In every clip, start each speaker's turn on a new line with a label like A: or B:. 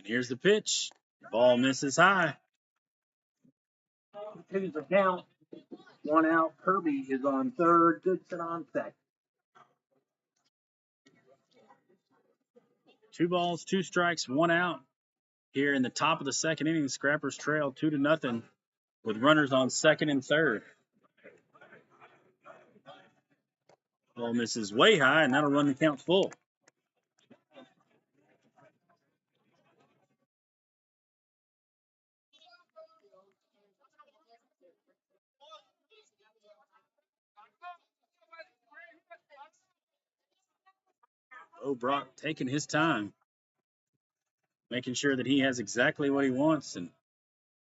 A: And here's the pitch. Ball misses high.
B: 2's the count. 1 out. Kirby is on third. Goodson on second.
A: 2 balls, 2 strikes, 1 out. Here in the top of the second inning, Scrappers trail 2-0 with runners on second and third. Ball misses way high, and that'll run the count full. Oh, Brock taking his time, making sure that he has exactly what he wants in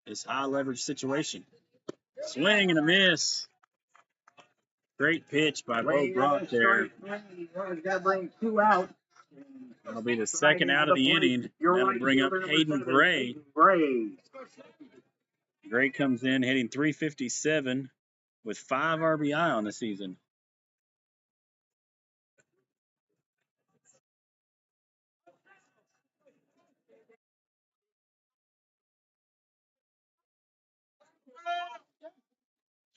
A: this high leverage situation. Swing and a miss. Great pitch by Bo Brock there.
B: Got to bring 2 out.
A: That'll be the second out of the inning. That'll bring up Hayden Gray. Gray comes in hitting .357 with 5 RBI on the season.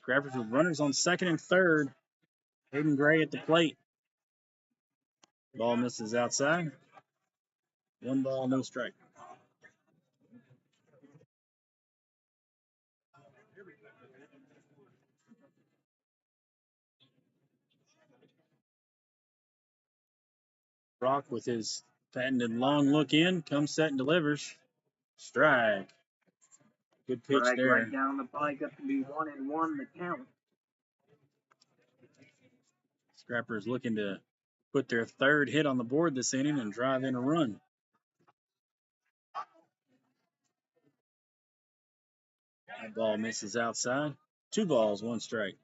A: Scrappers with runners on second and third. Hayden Gray at the plate. Ball misses outside. 1 ball, no strike. Brock with his patented long look in, comes set and delivers. Strike. Good pitch there.
B: Right down the pike, up to be 1-1 the count.
A: Scrappers looking to put their third hit on the board this inning and drive in a run. That ball misses outside. 2 balls, 1 strike.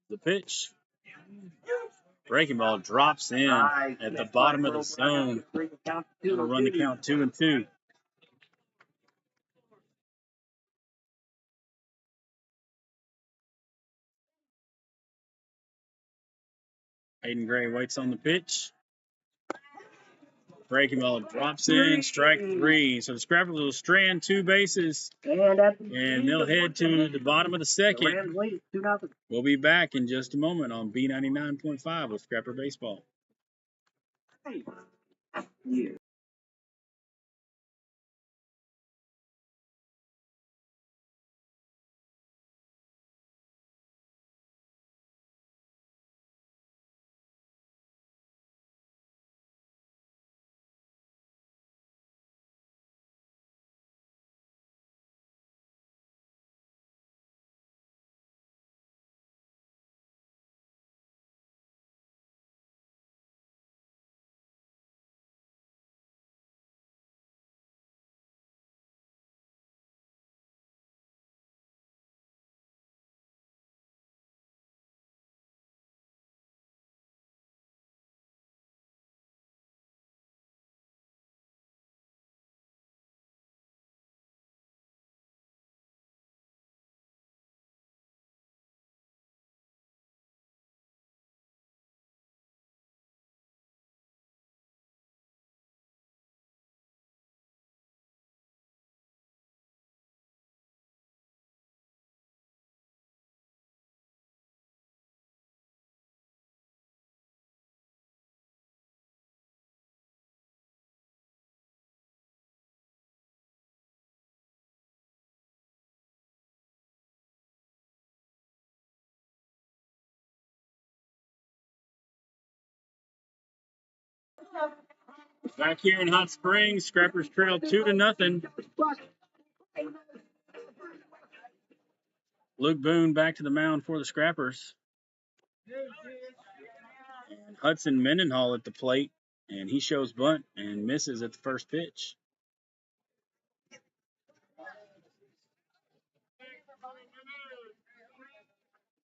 A: The pitch. Breaking ball drops in at the bottom of the zone. It'll run the count 2-2. Hayden Gray waits on the pitch. Breaking ball drops in, strike 3. So the Scrappers will strand 2 bases, and they'll head to the bottom of the second. We'll be back in just a moment on B99.5 with Scrapper Baseball.
B: Yeah.
A: Back here in Hot Springs, Scrappers trail 2-0. Luke Boone back to the mound for the Scrappers. And Hudson Mendenhall at the plate, and he shows bunt and misses at the first pitch.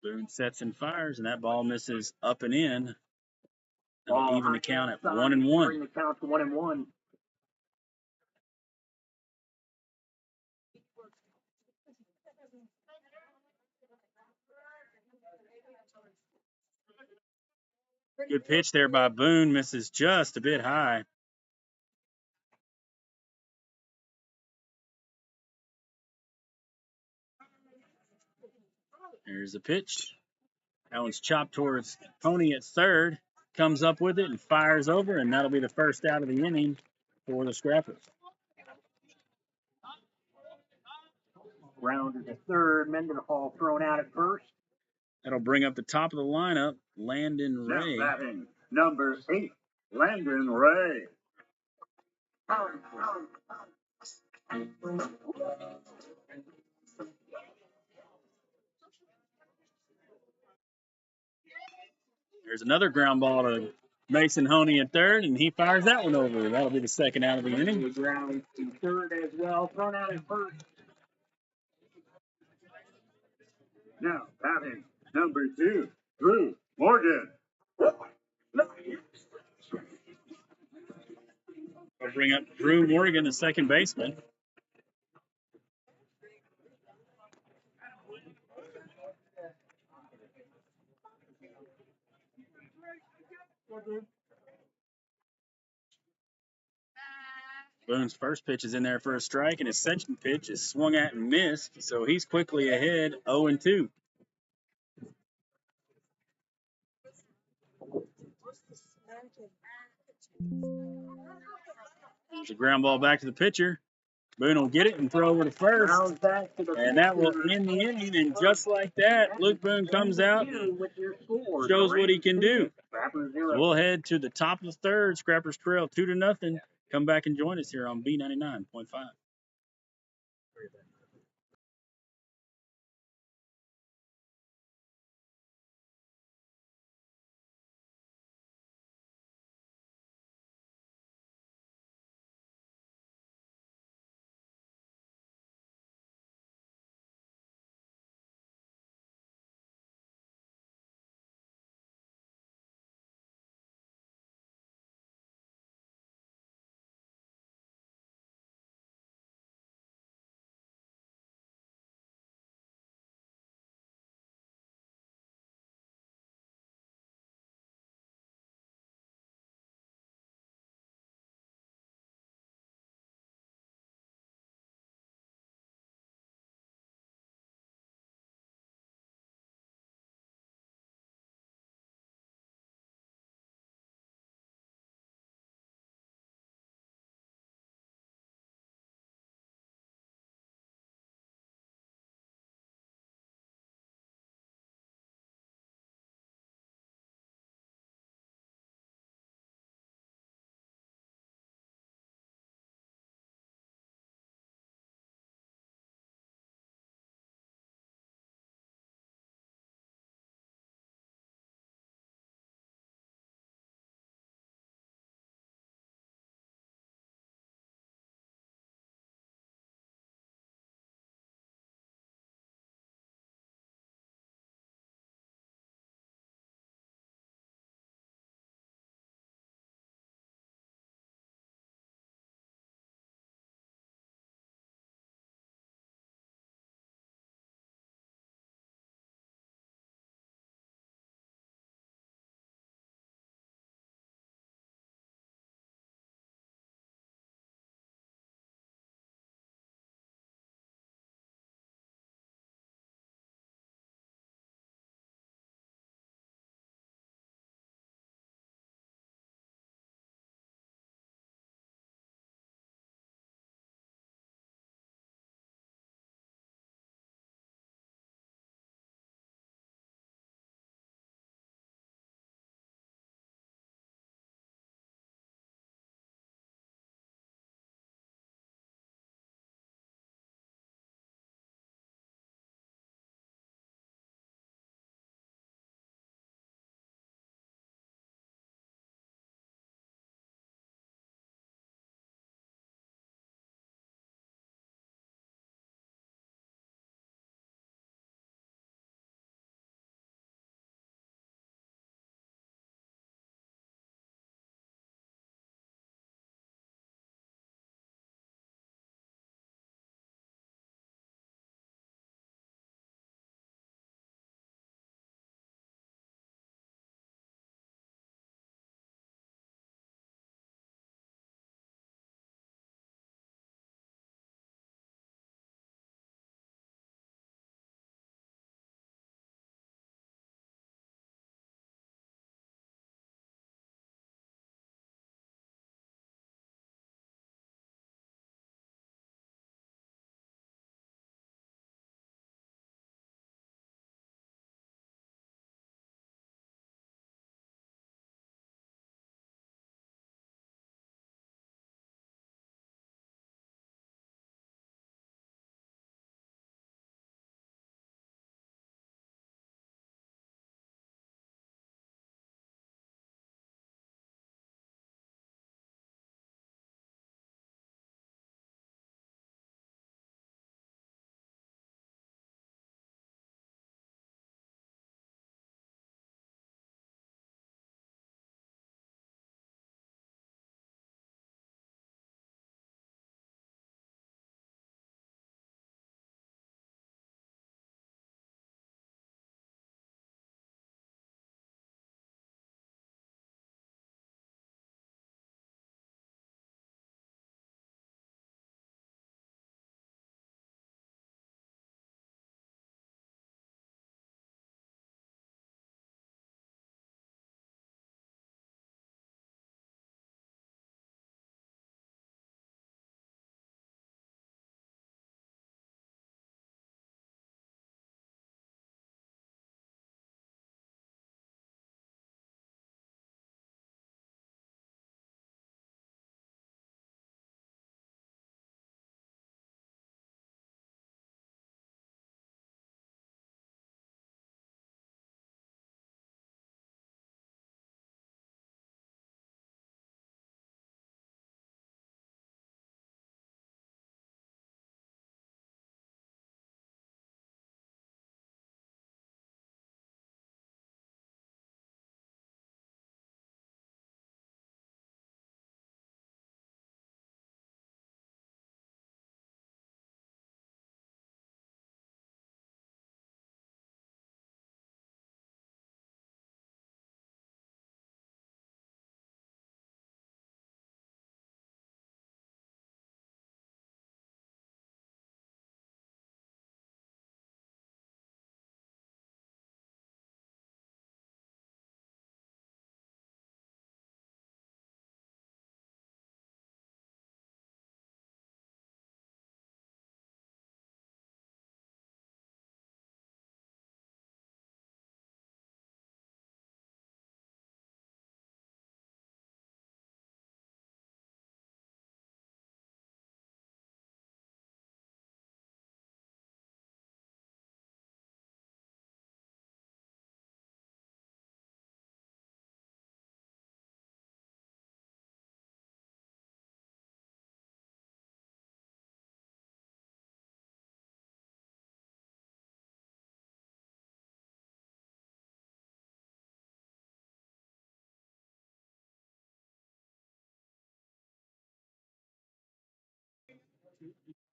A: Boone sets and fires, and that ball misses up and in. That'll even the count at 1-1.
B: Bring the count to 1-1.
A: Good pitch there by Boone. Misses just a bit high. There's the pitch. That one's chopped towards Pony at third. Comes up with it and fires over, and that'll be the first out of the inning for the Scrappers.
B: Rounder to third. Mendenhall thrown out at first.
A: That'll bring up the top of the lineup, Landon Ray.
B: Now batting, number 8, Landon Ray.
A: There's another ground ball to Mason Honey at third, and he fires that one over. That'll be the second out of the inning.
B: Ground to third as well, thrown out at first. Now batting, number 2, Drew Morgan.
A: We'll bring up Drew Morgan, the second baseman. Boone's first pitch is in there for a strike, and his second pitch is swung at and missed, so he's quickly ahead 0-2. There's a ground ball back to the pitcher. Boone will get it and throw over to first, and that will end the inning. And just like that, Luke Boone comes out, shows what he can do. So we'll head to the top of the third. Scrappers trail 2-0. Come back and join us here on B99.5.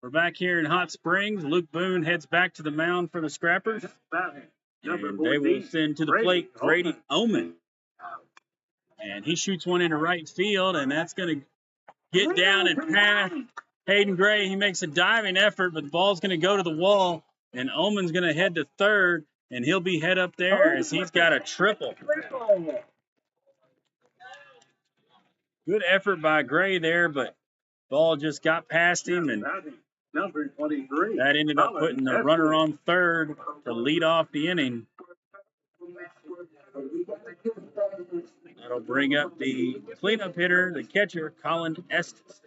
A: We're back here in Hot Springs. Luke Boone heads back to the mound for the Scrappers. And they will send to the plate Grady Oman. And he shoots one into right field, and that's going to get down and pass Hayden Gray. He makes a diving effort, but the ball's going to go to the wall, and Oman's going to head to third, and he'll be head up there as he's got a triple. Good effort by Gray there, but ball just got past him, and that ended up putting the runner on third to lead off the inning. That'll bring up the cleanup hitter, the catcher, Colin Estes.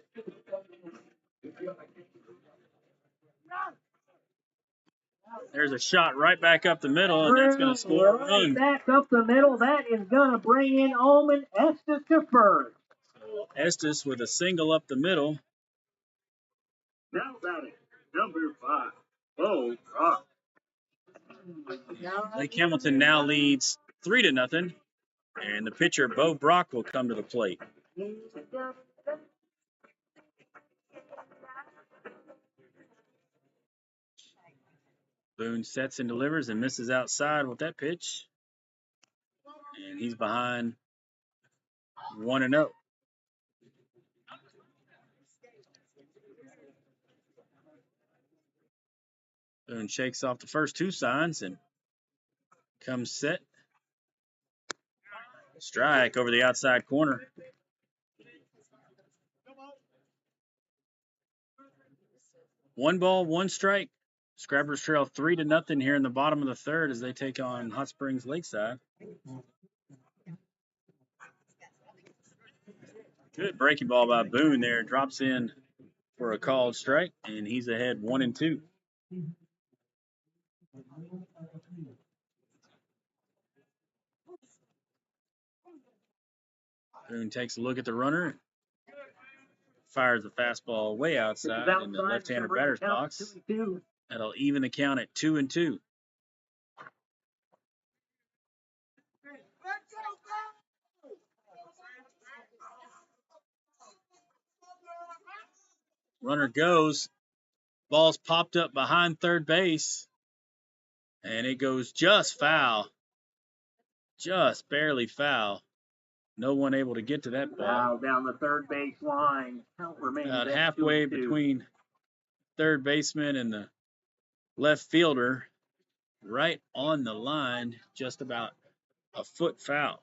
A: There's a shot right back up the middle, and that's going to score a run.
B: Back up the middle, that is going to bring in Oman Estes to first.
A: So Estes with a single up the middle.
B: Now batting, number 5, Bo Brock.
A: Lake Hamilton now leads 3-0, and the pitcher, Bo Brock, will come to the plate. Boone sets and delivers and misses outside with that pitch. And he's behind 1-0. Boone shakes off the first two signs and comes set. Strike over the outside corner. One ball, one strike. Scrappers trail 3-0 here in the bottom of the third as they take on Hot Springs Lakeside. Good breaking ball by Boone there. Drops in for a called strike, and he's ahead 1-2. Boone takes a look at the runner. Fires the fastball way outside in the left-hander batter's box. That'll even the count at 2-2. Runner goes. Ball's popped up behind third base. And it goes just foul. Just barely foul. No one able to get to that ball.
B: Now down the third base line.
A: About halfway between third baseman and the left fielder. Right on the line. Just about a foot foul.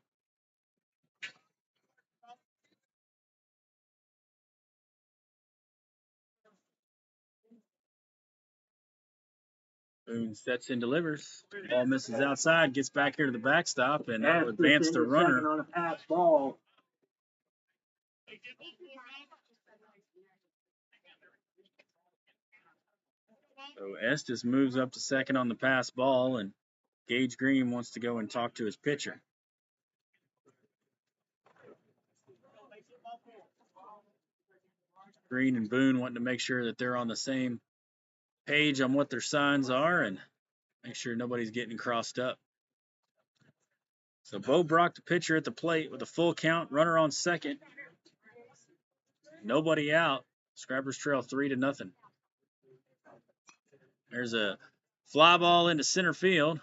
A: Boone sets and delivers. Ball misses outside, gets back here to the backstop, and that will advance the runner.
B: On a pass ball.
A: So Estes moves up to second on the pass ball, and Gage Green wants to go and talk to his pitcher. Green and Boone wanting to make sure that they're on the same page on what their signs are and make sure nobody's getting crossed up. So Bo Brock, the pitcher, at the plate with a full count, runner on second. Nobody out. Scrappers trail 3-0. There's a fly ball into center field.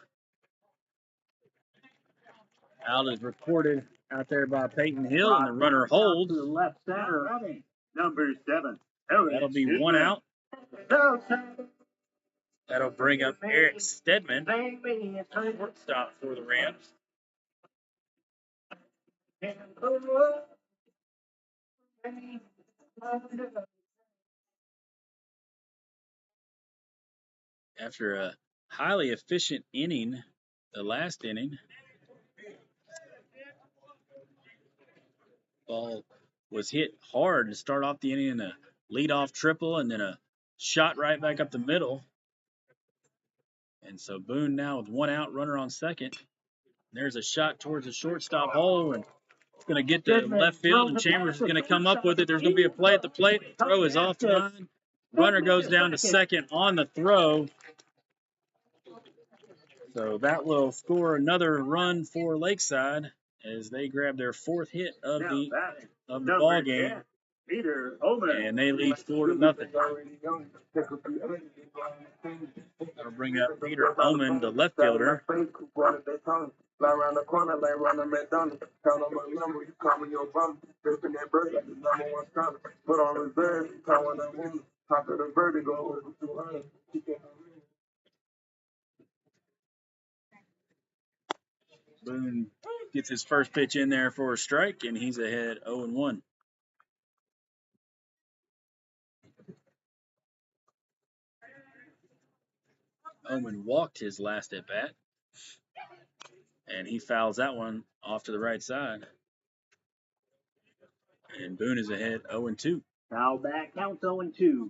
A: Out is recorded out there by Peyton Hill, and the runner holds.
B: To the left center. Number 7.
A: That'll be one out. That'll bring up Eric Stedman. Stop for the Rams. After a highly efficient inning, the last inning, ball was hit hard to start off the inning in a leadoff triple and then a shot right back up the middle. And so Boone now with one out, runner on second. There's a shot towards the shortstop hole, and it's going to get to left field, and Chambers is going to come up with it. There's going to be a play at the plate. The throw is offline. Runner goes down to second on the throw. So that will score another run for Lakeside as they grab their fourth hit of the ball game. And they lead 4-0. That'll bring up Peter Oman, the left fielder.
C: Fly around the corner like Ronald McDonald. Count on my number, you call me your bum. Ripping that bird like the number one stunner. Put on reserve, you call when I want. Top of the vertigo over 200.
A: Boone gets his first pitch in there for a strike, and he's ahead 0-1. Oman walked his last at bat, and he fouls that one off to the right side. And Boone is ahead 0-2.
B: Foul back, counts 0-2.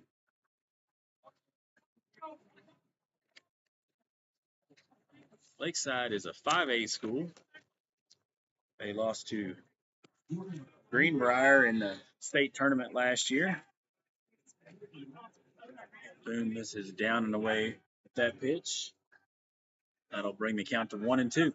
A: Lakeside is a 5A school. They lost to Greenbrier in the state tournament last year. Boone misses down and away with that pitch. That'll bring the count to 1-2.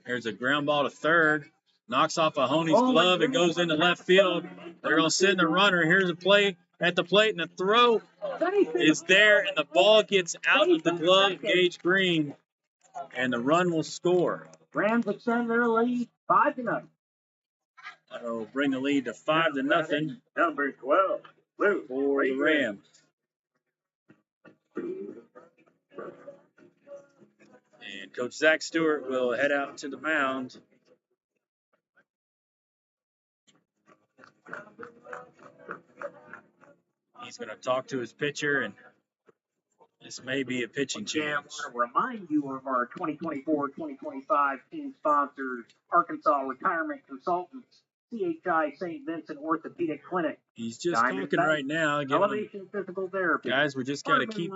A: There's a ground ball to third. Knocks off a Honey's glove. It goes into left field. They're going to send the runner. Here's a play at the plate, and the throw is there, and the ball gets out of the glove of Gage Green, and the run will score.
B: Rams extend their lead 5-0.
A: That'll bring the lead to 5-0.
C: Number 12, Blue.
A: For the Rams. And Coach Zach Stewart will head out to the mound. He's going to talk to his pitcher, and this may be a pitching change.
B: I want to remind you of our 2024-2025 team sponsors, Arkansas Retirement Consultants, CHI St. Vincent Orthopedic Clinic.
A: He's just talking right now.
B: Elevation Physical Therapy.
A: Guys, we just got to keep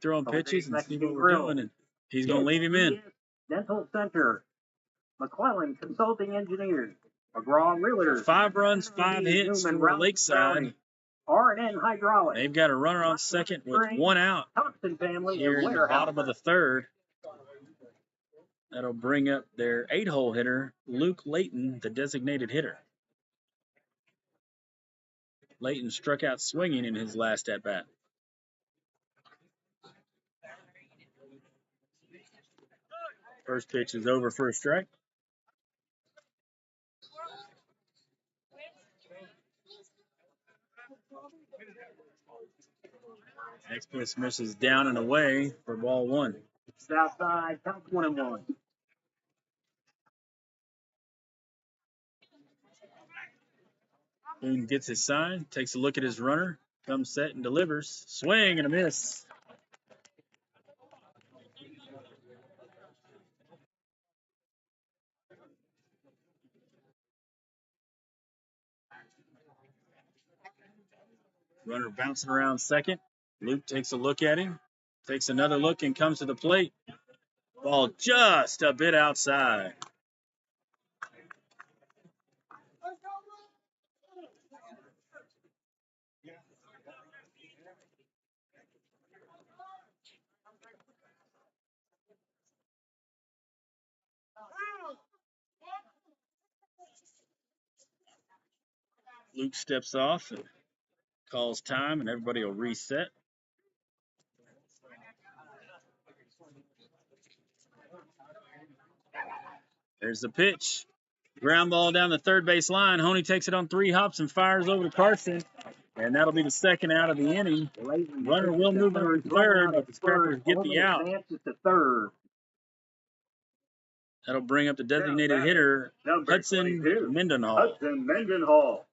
A: throwing pitches and see what we're doing. And he's going to leave him in.
B: Dental Center, McClellan Consulting Engineers, McGraw Realtors.
A: 5 runs, 5 hits for Lakeside.
B: R&N Hydraulics.
A: They've got a runner on second with 1 out
B: Thompson family
A: here in the bottom of the third. That'll bring up their 8-hole hitter, Luke Layton, the designated hitter. Layton struck out swinging in his last at-bat. First pitch is over for a strike. Next pitch misses down and away for ball 1.
B: South side, count 1-1.
A: Boone gets his sign, takes a look at his runner, comes set and delivers. Swing and a miss. Runner bouncing around second. Luke takes a look at him, takes another look and comes to the plate. Ball just a bit outside. Luke steps off and calls time, and everybody will reset. There's the pitch. Ground ball down the third base line. Honey takes it on 3 hops and fires over to Carson. And that'll be the second out of the inning. Runner will move into third, but the Scarpers get the out. That'll bring up the designated hitter, Hudson Mendenhall.
C: Hudson Mendenhall.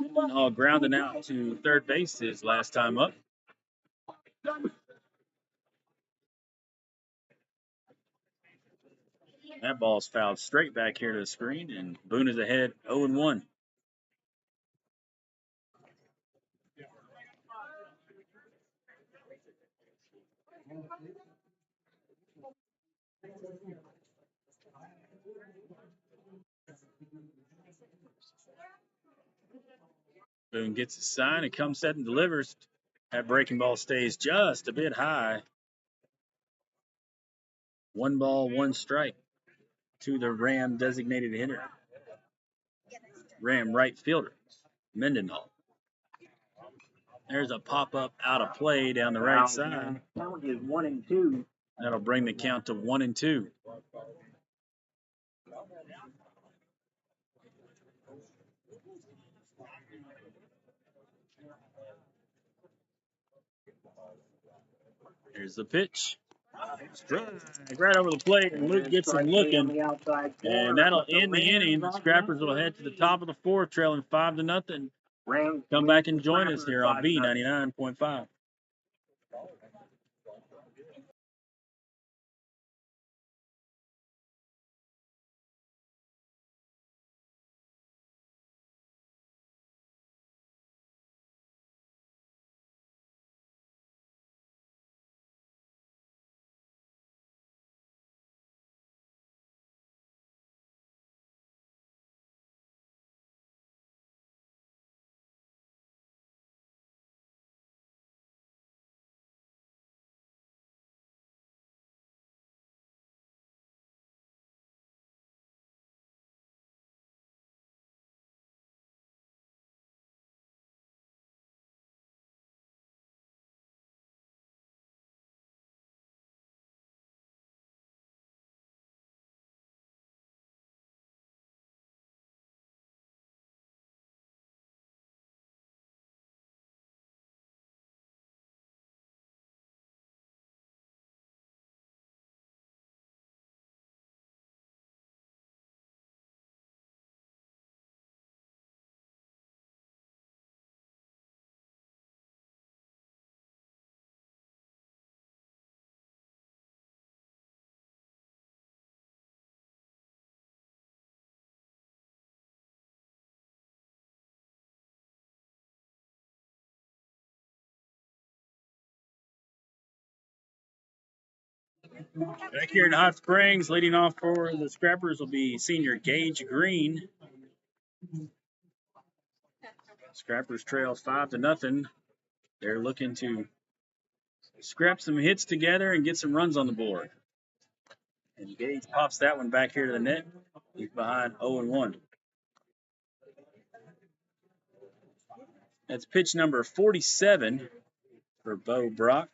A: Mendenhall grounding out to third base his last time up. That ball's fouled straight back here to the screen, and Boone is ahead 0-1. Boone gets a sign and comes set and delivers. That breaking ball stays just a bit high. 1 ball, 1 strike to the Ram designated hitter. Ram right fielder, Mendenhall. There's a pop-up out of play down the right side.
B: Count is 1-2.
A: That'll bring the count to 1-2. Here's the pitch. Strike right over the plate, and Luke gets him looking. And that'll end the inning. The Scrappers will head to the top of the 4th, trailing 5-0. Come back and join us here on B99.5. Back here in Hot Springs, leading off for the Scrappers will be senior Gage Green. Scrappers trail 5-0. They're looking to scrap some hits together and get some runs on the board. And Gage pops that one back here to the net. He's behind 0-1. That's pitch number 47 for Bo Brock.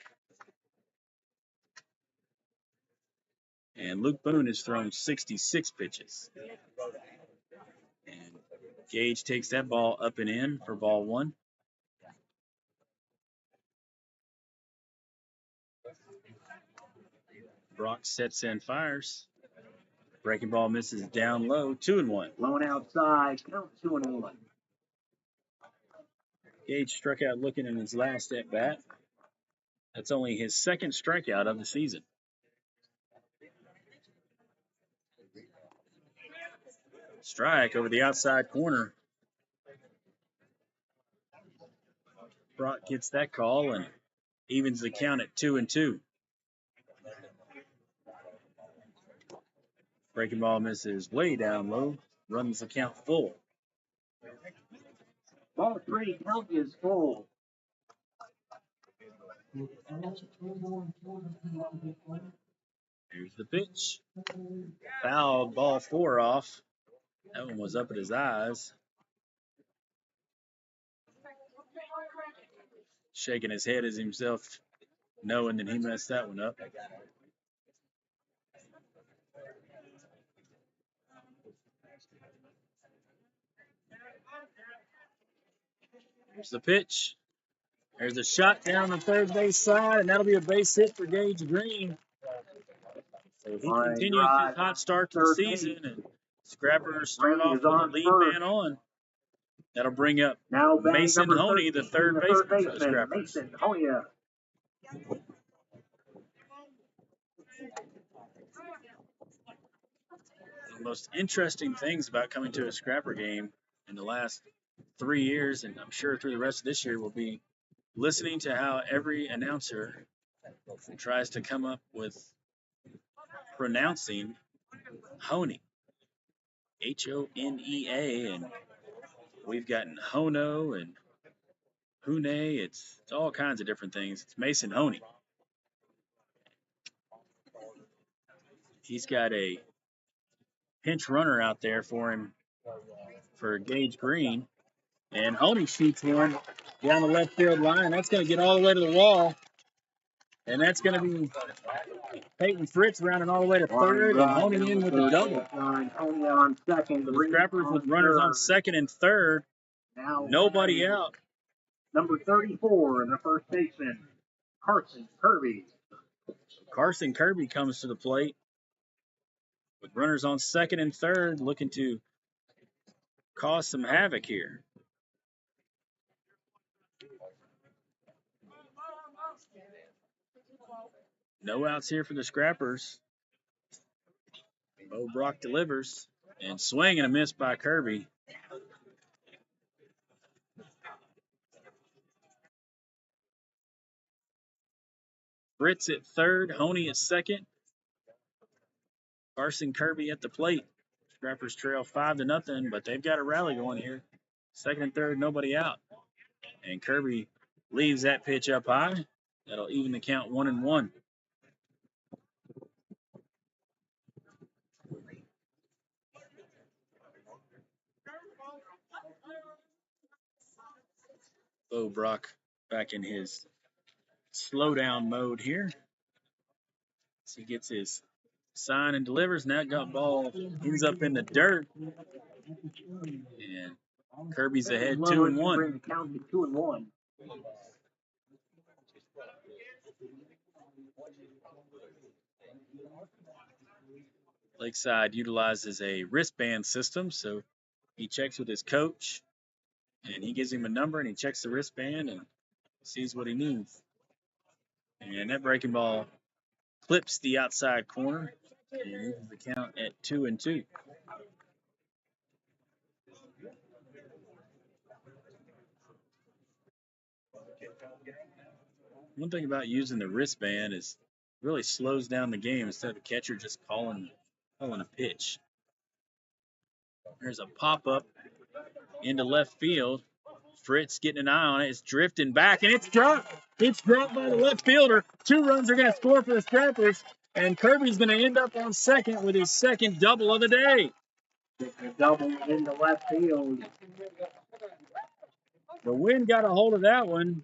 A: And Luke Boone has thrown 66 pitches. And Gage takes that ball up and in for ball 1. Brock sets and fires. Breaking ball misses down low, 2-1.
B: Blown outside, count 2-1.
A: Gage struck out looking in his last at bat. That's only his 2nd strikeout of the season. Strike over the outside corner. Brock gets that call and evens the count at 2-2. Breaking ball misses way down low, runs the count full.
B: Ball 3, count is full.
A: Here's the pitch. Fouled ball 4 off. That one was up at his eyes. Shaking his head as himself, knowing that he messed that one up. Here's the pitch. There's a shot down the third base side, and that'll be a base hit for Gage Green. So he continues his hot start to the season, and Scrappers start off with the lead man on. That'll bring up Mason Honey, the third baseman for the Scrappers.
B: Mason Honey.
A: The most interesting things about coming to a Scrapper game in the last 3 years, and I'm sure through the rest of this year, will be listening to how every announcer tries to come up with pronouncing Honey, Honea, and we've gotten Hono and Hune, it's all kinds of different things. It's Mason Honey. He's got a pinch runner out there for him for Gage Green. And Honey shoots one down the left field line. That's going to get all the way to the wall. And that's going to be Peyton Fritz rounding all the way to third, and Honey in with a double.
B: Honey on second.
A: So the Scrappers with runners on second and third.
B: Now
A: Nobody out.
B: Number 34, the first baseman, Carson Kirby.
A: Carson Kirby comes to the plate with runners on second and third, looking to cause some havoc here. No outs here for the Scrappers. Bo Brock delivers, and swing and a miss by Kirby. Fritz at third, Honey at second. Carson Kirby at the plate. Scrappers trail 5-0, but they've got a rally going here. Second and third, nobody out. And Kirby leaves that pitch up high. That'll even the count 1-1. Bo Brock back in his slow down mode here. So he gets his sign and delivers, and that got ball ends up in the dirt. And Kirby's ahead 2-1.
B: Bring the count to 2-1.
A: Lakeside utilizes a wristband system, so he checks with his coach, and he gives him a number, and he checks the wristband and sees what he needs. And that breaking ball clips the outside corner and moves the count at 2-2. One thing about using the wristband is it really slows down the game instead of the catcher just calling a pitch. There's a pop-up into left field. Fritz getting an eye on it. It's drifting back, and it's dropped. It's dropped by the left fielder. 2 runs are going to score for the Scrappers, and Kirby's going to end up on second with his second double of the day.
B: The double in the left field.
A: The wind got a hold of that one,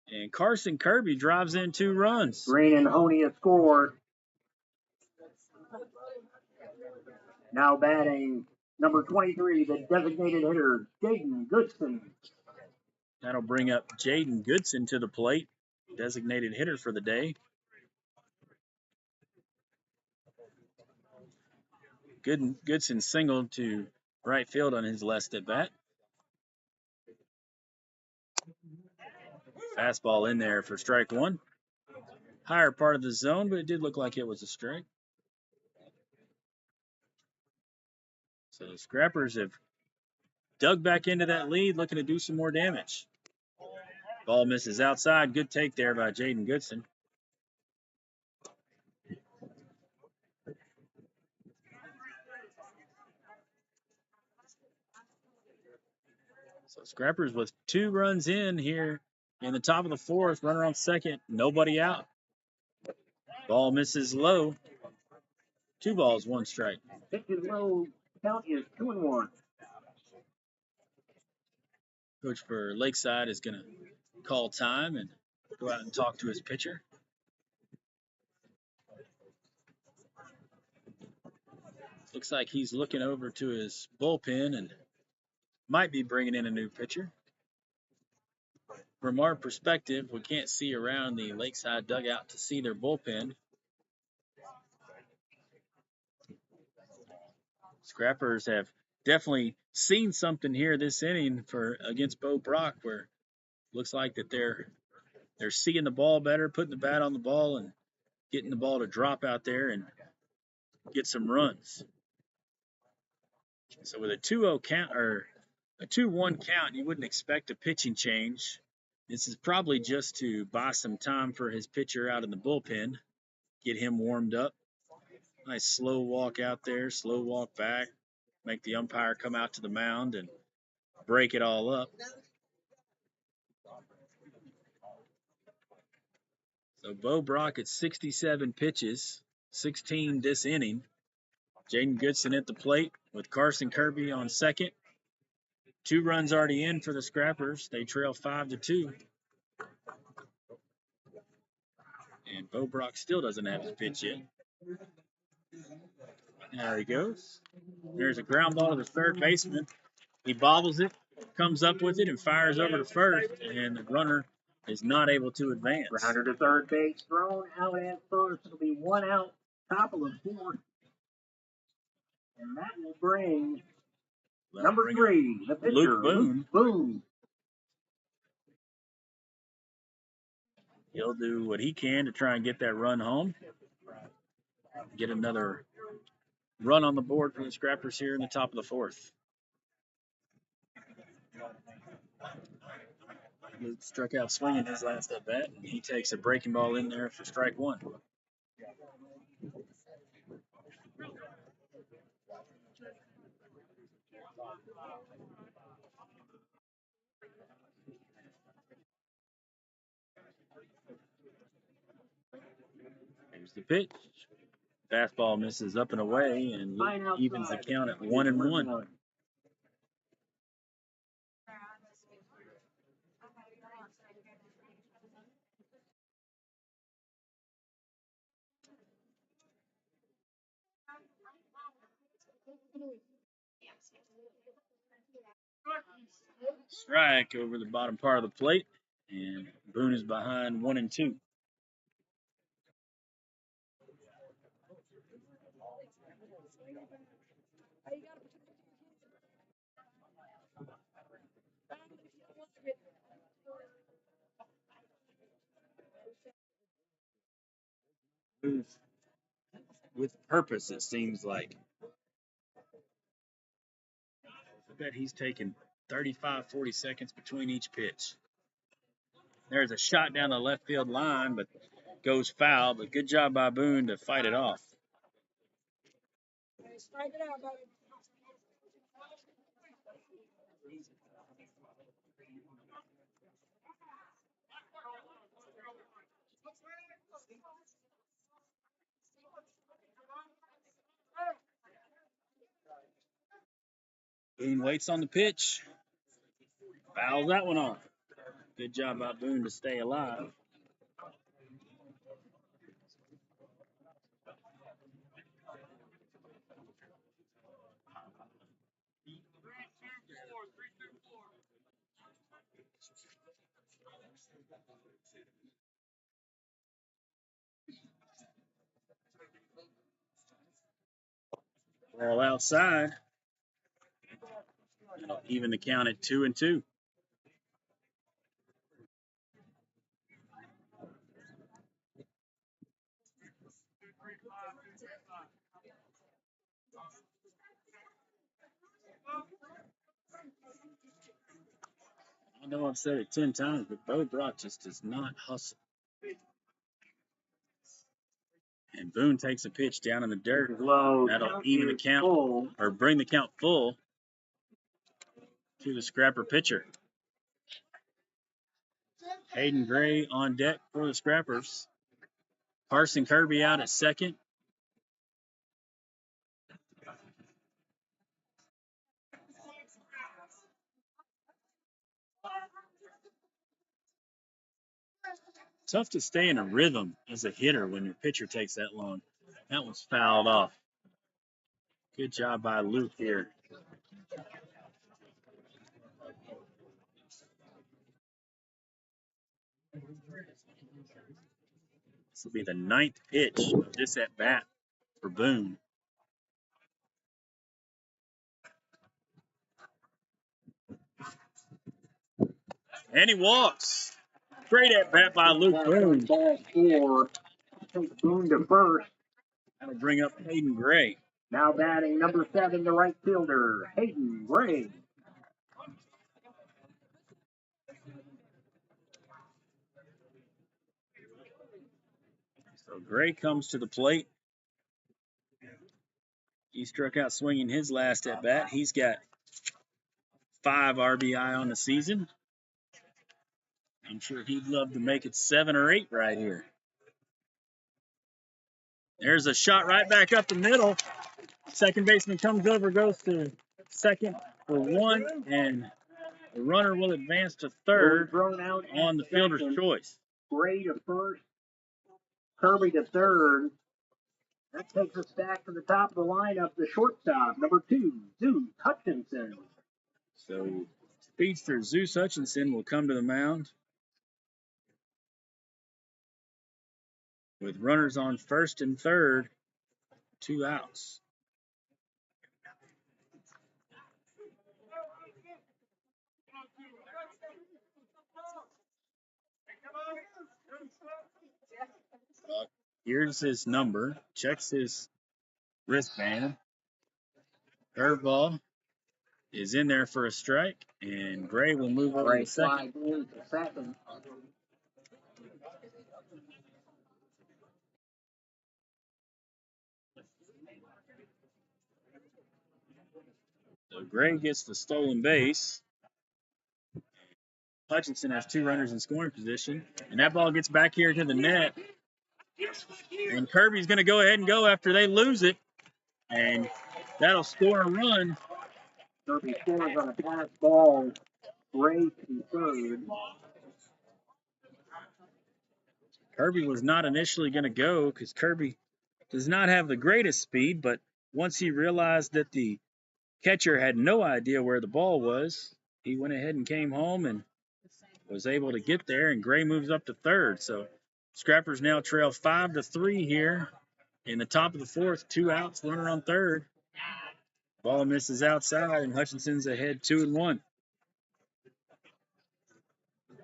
A: and Carson Kirby drives in 2 runs.
B: Green and Honey have scored. Now batting number 23, the designated hitter, Jaden Goodson.
A: That'll bring up Jaden Goodson to the plate, designated hitter for the day. Goodson singled to right field on his last at bat. Fastball in there for strike 1. Higher part of the zone, but it did look like it was a strike. So the Scrappers have dug back into that lead, looking to do some more damage. Ball misses outside. Good take there by Jaden Goodson. So Scrappers with 2 runs in here in the top of the 4th. Runner on second. Nobody out. Ball misses low. 2 balls, 1 strike.
B: Pitches low. Count is 2-1.
A: Coach for Lakeside is going to call time and go out and talk to his pitcher. Looks like he's looking over to his bullpen and might be bringing in a new pitcher. From our perspective, we can't see around the Lakeside dugout to see their bullpen. Scrappers have definitely seen something here this inning against Bo Brock, where looks like that they're seeing the ball better, putting the bat on the ball, and getting the ball to drop out there and get some runs. So with a 2-0 count or a 2-1 count, you wouldn't expect a pitching change. This is probably just to buy some time for his pitcher out in the bullpen, get him warmed up. Nice slow walk out there, slow walk back, make the umpire come out to the mound and break it all up. So Bo Brock at 67 pitches, 16 this inning. Jaden Goodson at the plate with Carson Kirby on second. 2 runs already in for the Scrappers. They trail 5-2. And Bo Brock still doesn't have his pitch yet. There he goes. There's a ground ball to the third baseman. He bobbles it, comes up with it, and fires over to first. And the runner is not able to advance.
B: Grounder to third base, thrown out at first. It'll be 1 out, top of the fourth. And that will bring number 3, the pitcher,
A: Luke
B: Boone.
A: He'll do what he can to try and get that run home. Get another run on the board for the Scrappers here in the top of the fourth. Luke struck out swinging his last at bat, and he takes a breaking ball in there for strike 1. Here's the pitch. Fastball misses up and away, and Luke evens the count at 1-1. Strike over the bottom part of the plate, and Boone is behind 1-2. With purpose, it seems like. I bet he's taking 35, 40 seconds between each pitch. There's a shot down the left field line, but goes foul. But good job by Boone to fight it off. Boone waits on the pitch. Fouls that one off. Good job by Boone to stay alive. Ball outside. That'll even the count at 2-2. I know I've said it 10 times, but Bo Brock just does not hustle. And Boone takes a pitch down in the dirt. That'll even the count, or bring the count full to the Scrapper pitcher. Hayden Gray on deck for the Scrappers. Carson Kirby out at second. Tough to stay in a rhythm as a hitter when your pitcher takes that long. That one's fouled off. Good job by Luke here. This will be the 9th pitch of this at bat for Boone. And he walks. Great at bat by Luke Boone.
B: Ball 4. Take Boone to first.
A: That'll bring up Hayden Gray.
B: Now batting number 7, the right fielder, Hayden Gray.
A: So Gray comes to the plate. He struck out swinging his last at bat. He's got 5 RBI on the season. I'm sure he'd love to make it 7 or 8 right here. There's a shot right back up the middle. Second baseman comes over, goes to second for one, and the runner will advance to third
B: Thrown out
A: on the fielder's choice.
B: Gray to first, Kirby to third. That takes us back to the top of the lineup, the shortstop, number 2, Zeus Hutchinson.
A: So speedster Zeus Hutchinson will come to the mound with runners on first and third, 2 outs. Here's his number, checks his wristband. Curveball is in there for a strike, and Gray will move over to second. So Gray gets the stolen base. Hutchinson has 2 runners in scoring position, and that ball gets back here to the net. And Kirby's going to go ahead and go after they lose it, and that'll score a run.
B: Kirby scores on a pass ball. Gray to third.
A: Kirby was not initially going to go because Kirby does not have the greatest speed, but once he realized that the catcher had no idea where the ball was, he went ahead and came home and was able to get there, and Gray moves up to third. So Scrappers now trail 5-3 here in the top of the fourth, 2 outs, runner on third. Ball misses outside, and Hutchinson's ahead 2-1.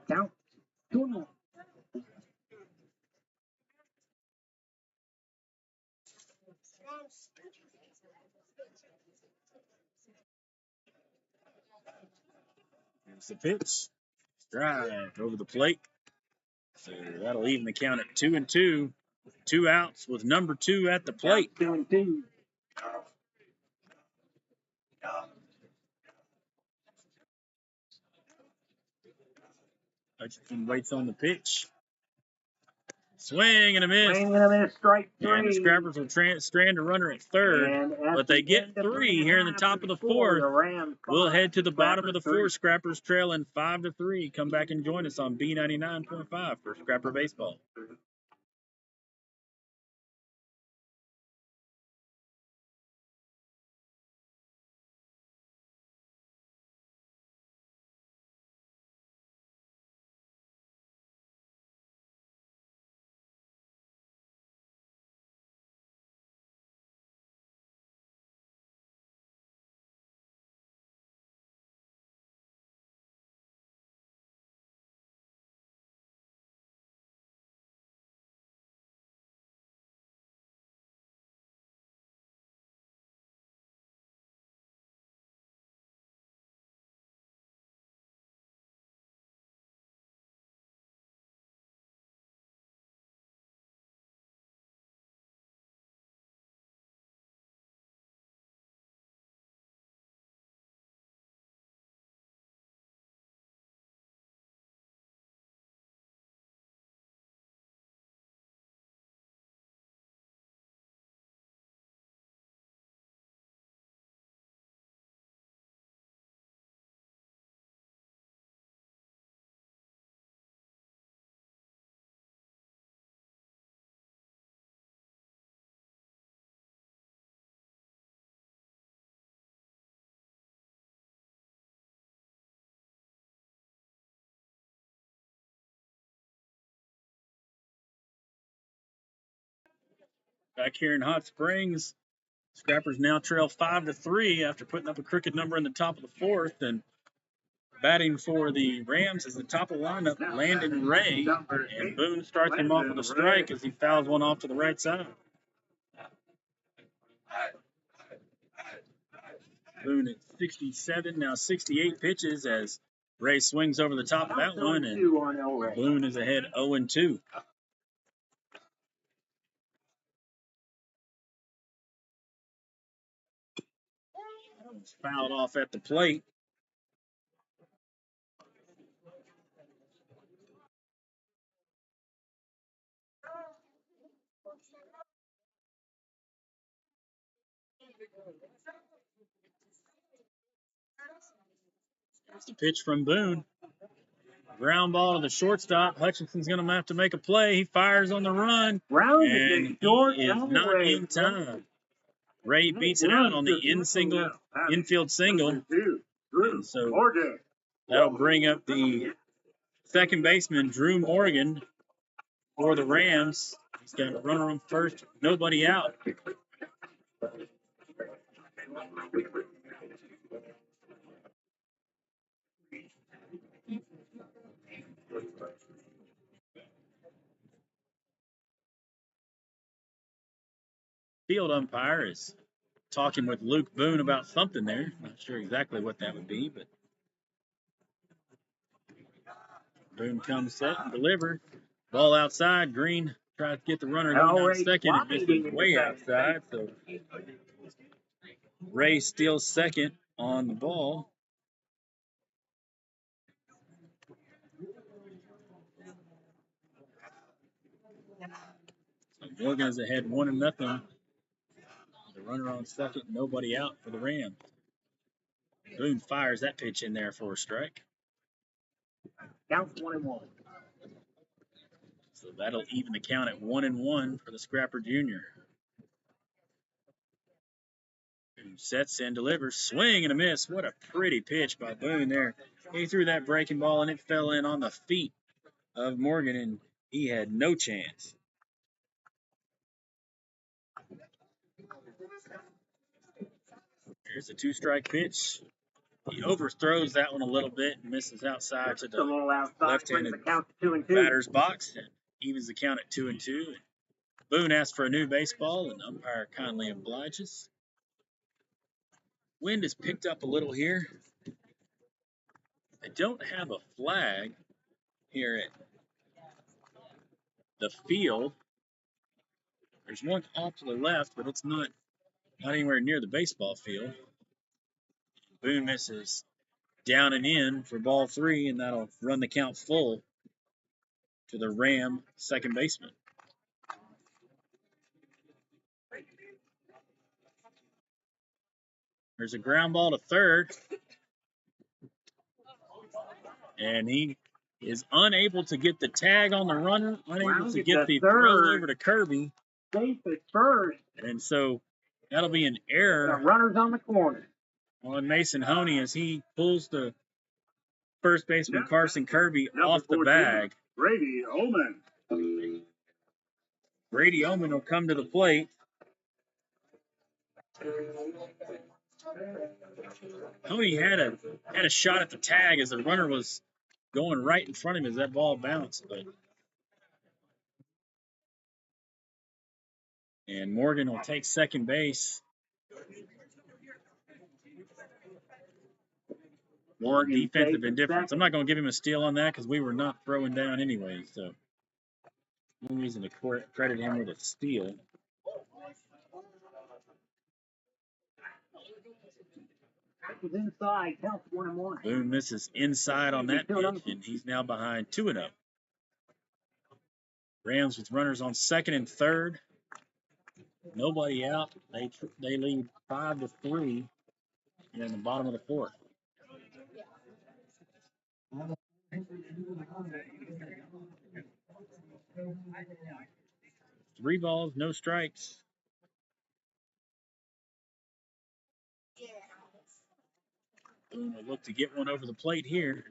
B: Count 2-1.
A: Here's the pitch. Drive over the plate. So that'll even the count at 2-2. 2 outs with number 2 at the plate.
B: 2-2.
A: Hutchinson waits on the pitch. Swing and a miss.
B: Swing and a miss, strike 3.
A: And the Scrappers will strand a runner at third, but they get 3 here in the top of the fourth. We'll head to the bottom of the fourth. Scrappers trailing 5-3. Come back and join us on B99.5 for Scrapper Baseball. Back here in Hot Springs, Scrappers now trail 5-3 after putting up a crooked number in the top of the fourth. And batting for the Rams is the top of the lineup, Landon Ray. And Boone starts him off with a strike as he fouls one off to the right side. Boone at 67, now 68 pitches as Ray swings over the top of that one, and Boone is ahead 0-2. Fouled off at the plate. There's the pitch from Boone. Ground ball to the shortstop. Hutchinson's going to have to make a play. He fires on the run, and he is not in time. Ray beats it out on the infield single. And so that'll bring up the second baseman, Drew Morgan, for the Rams. He's got a runner on first, nobody out. Field umpire is talking with Luke Boone about something there. Not sure exactly what that would be, but Boone comes set and deliver. Ball outside. Green tries to get the runner going down second. It misses way outside. So Ray steals second on the ball. So Morgan is ahead 1-0. The runner on second, nobody out for the Rams. Boone fires that pitch in there for a strike.
B: Count 1-1.
A: So that'll even the count at 1-1 for the Scrapper Jr. Boone sets and delivers. Swing and a miss. What a pretty pitch by Boone there. He threw that breaking ball and it fell in on the feet of Morgan, and he had no chance. Here's a two-strike pitch. He overthrows that one a little bit and misses outside to the left-handed batter's box and evens the count at 2-2. Boone asks for a new baseball, and umpire kindly obliges. Wind is picked up a little here. I don't have a flag here at the field. There's one off to the left, but it's not anywhere near the baseball field. Boone misses down and in for ball 3, and that'll run the count full to the Ram second baseman. There's a ground ball to third, and he is unable to get the tag on the runner, unable to get the throw over to Kirby.
B: Safe at first.
A: And so that'll be an error.
B: The runner's on the corner.
A: On Mason Honey as he pulls the first baseman Carson Kirby off the bag.
C: Brady Oman.
A: Brady Oman will come to the plate. Honey had a shot at the tag as the runner was going right in front of him as that ball bounced, and Morgan will take second base. More defensive indifference. I'm not going to give him a steal on that because we were not throwing down anyway, so no reason to credit him with a steal.
B: Inside, counts 1-1.
A: Boone misses inside on that pitch, and he's now behind 2-0. Rams with runners on second and third. Nobody out. They lead 5-3 in the bottom of the fourth. 3 balls, no strikes. Boone will look to get one over the plate here,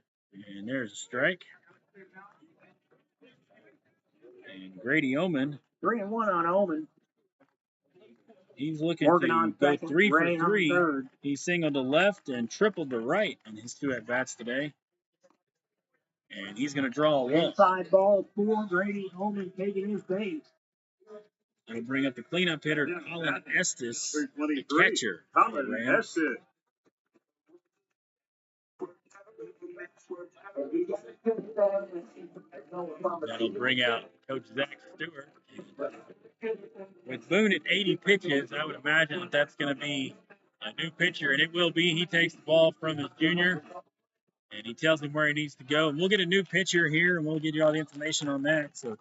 A: and there's a strike. And Grady Oman.
B: 3-1 on Oman.
A: He's looking to go 3 for 3. He singled to left and tripled to right in his 2 at-bats today. And he's going to draw a walk.
B: Inside ball 4, Grady Oman taking his base.
A: That'll bring up the cleanup hitter, Colin Estes, the catcher.
C: Colin Estes.
A: That'll bring out Coach Zach Stewart. With Boone at 80 pitches, I would imagine that that's going to be a new pitcher, and it will be. He takes the ball from his junior, and he tells him where he needs to go. And we'll get a new pitcher here, and we'll give you all the information on that. So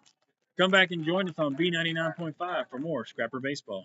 A: come back and join us on B99.5 for more Scrapper Baseball.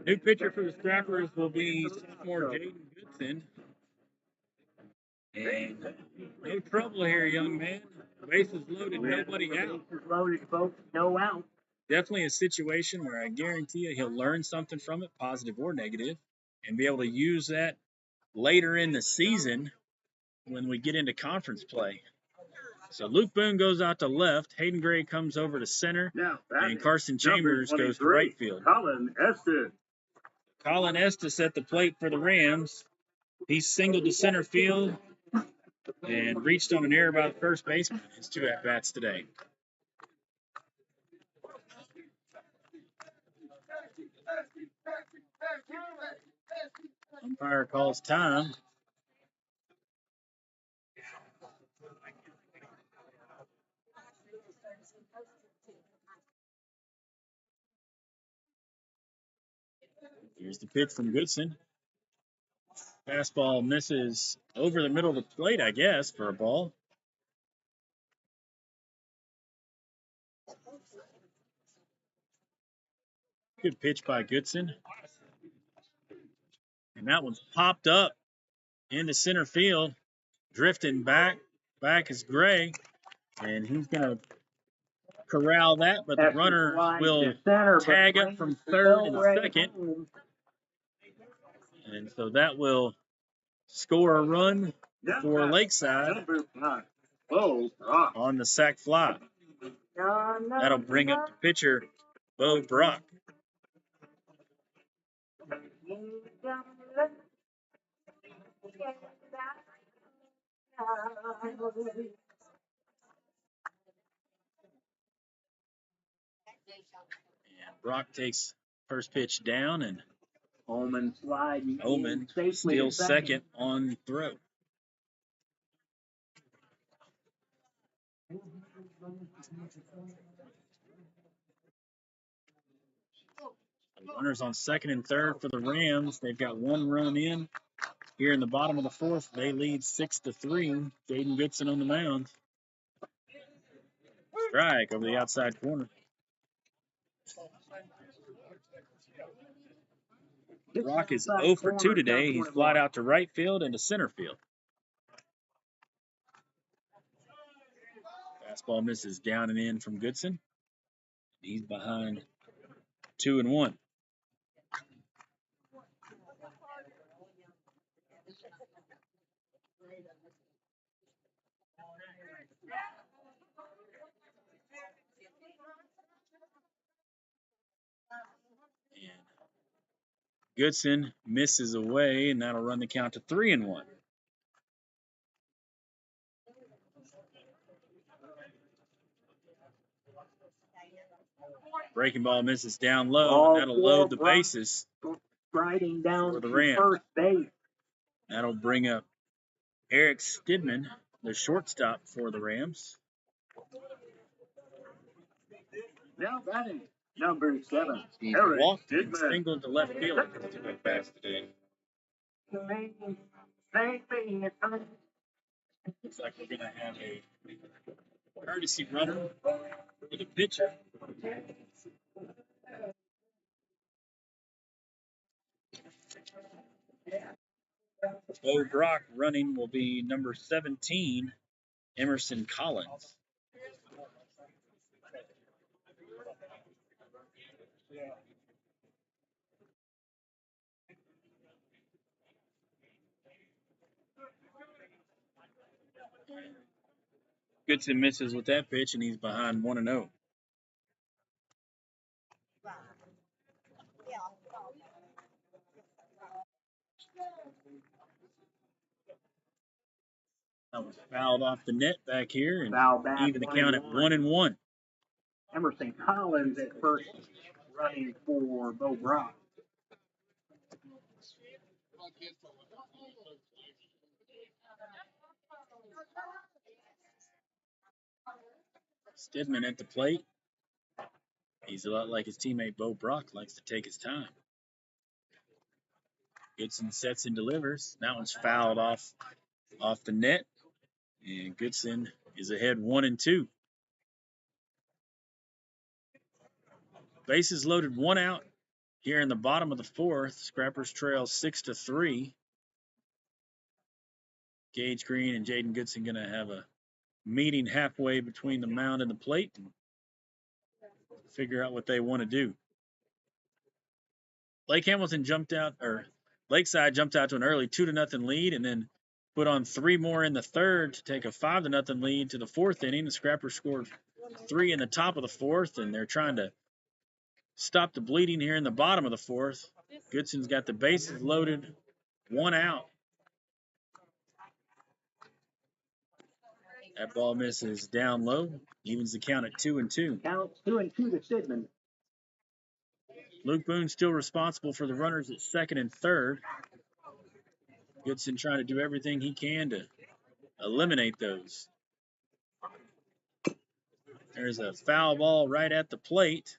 A: New pitcher for the Scrappers will be sophomore Jaden Goodson. And no trouble here, young man. Bases loaded, nobody out.
B: Bases loaded, folks. No out.
A: Definitely a situation where I guarantee you he'll learn something from it, positive or negative, and be able to use that later in the season when we get into conference play. So Luke Boone goes out to left, Hayden Gray comes over to center, and Carson Chambers goes to right field. Colin Estes at the plate for the Rams. He singled to center field and reached on an error by the first baseman. His 2 at-bats today. Umpire calls time. Here's the pitch from Goodson. Fastball misses over the middle of the plate, I guess, for a ball. Good pitch by Goodson. And that one's popped up into center field. Drifting back is Gray. And he's going to corral that, but the runner will tag up from third and second. And so that will score a run for Lakeside on the sac fly. That'll bring up the pitcher, Bo Brock. And Brock takes first pitch down, and
B: Omen sliding.
A: Omen still second on throw. Runners on second and third for the Rams. They've got 1 run in. Here in the bottom of the 4th, they lead 6-3. Jaden Goodson on the mound. Strike over the outside corner. Brock is 0 for 2 today. He's flied out to right field and to center field. Fastball misses down and in from Goodson. He's behind 2-1. Goodson misses away, and that'll run the count to 3-1. Breaking ball misses down low, and that'll load the bases
B: Riding down
A: for the
B: to
A: Rams.
B: first base.
A: That'll bring up Eric Stidman, the shortstop for the Rams.
B: Now batting, number 7.
A: He
B: Eric
A: walked and
B: Stidman.
A: singled to left field. He's too fast today. Looks like we're going to have a courtesy runner for the pitcher. Bo Brock running will be number 17, Emerson Collins. Goodson misses with that pitch, and he's behind 1-0. That was fouled off the net back here, and even the count at 1-1.
B: Emerson Collins at first, running for Bo Brock.
A: Stidman at the plate. He's a lot like his teammate Bo Brock, likes to take his time. Goodson sets and delivers. That one's fouled off the net. And Goodson is ahead 1-2. Bases loaded, 1 out Here in the bottom of the fourth, Scrappers trail 6-3. Gage Green and Jaden Goodson going to have a meeting halfway between the mound and the plate and figure out what they want to do. Lakeside jumped out to an early 2-0 lead and then put on 3 more in the third to take a 5-0 lead to the fourth inning. The Scrappers scored 3 in the top of the fourth, and they're trying to stop the bleeding here in the bottom of the fourth. Goodson's got the bases loaded, 1 out. That ball misses down low, evens the count at 2-2.
B: Counts 2-2 to Sidman.
A: Luke Boone still responsible for the runners at second and third. Goodson trying to do everything he can to eliminate those. There's a foul ball right at the plate.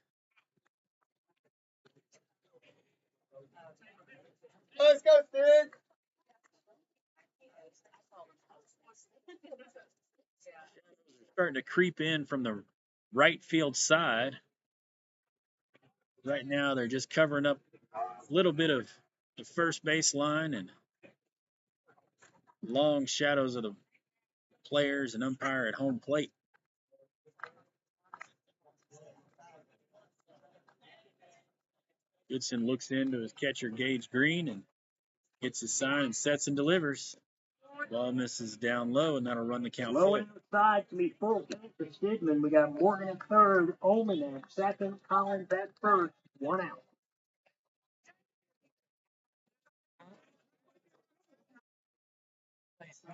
C: Let's go, Sid.
A: Starting to creep in from the right field side. Right now, they're just covering up a little bit of the first base line and long shadows of the players and umpire at home plate. Goodson looks into his catcher, Gage Green, and gets his sign and sets and delivers. Ball misses down low, and that'll run the count
B: Low
A: full.
B: inside to be full count for Sidman. We got Morgan at third, Ullman at second, Collins at first, 1 out.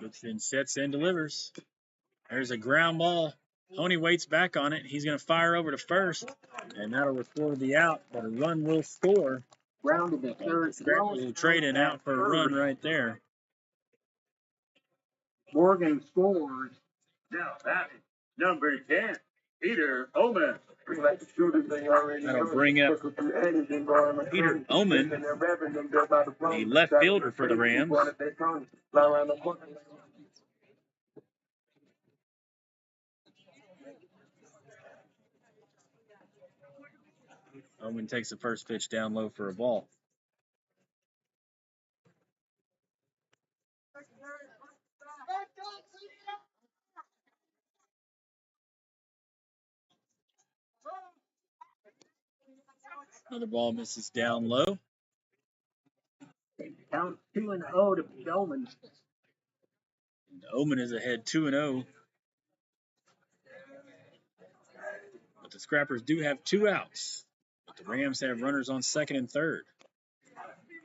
A: Goodson sets and delivers. There's a ground ball. Honey waits back on it. He's going to fire over to first, and that'll record the out, but a run will score.
B: Grounded to third.
A: Scrappers will trade it out for a run right there.
B: Morgan scores.
C: Now that is number 10, Peter Oman.
A: That'll bring up Peter Oman, the left fielder for the Rams. Oman takes the first pitch down low for a ball. Another ball misses down low.
B: Count 2-0 to Ullman.
A: Oman is ahead 2-0. But the Scrappers do have 2 outs. But the Rams have runners on second and third.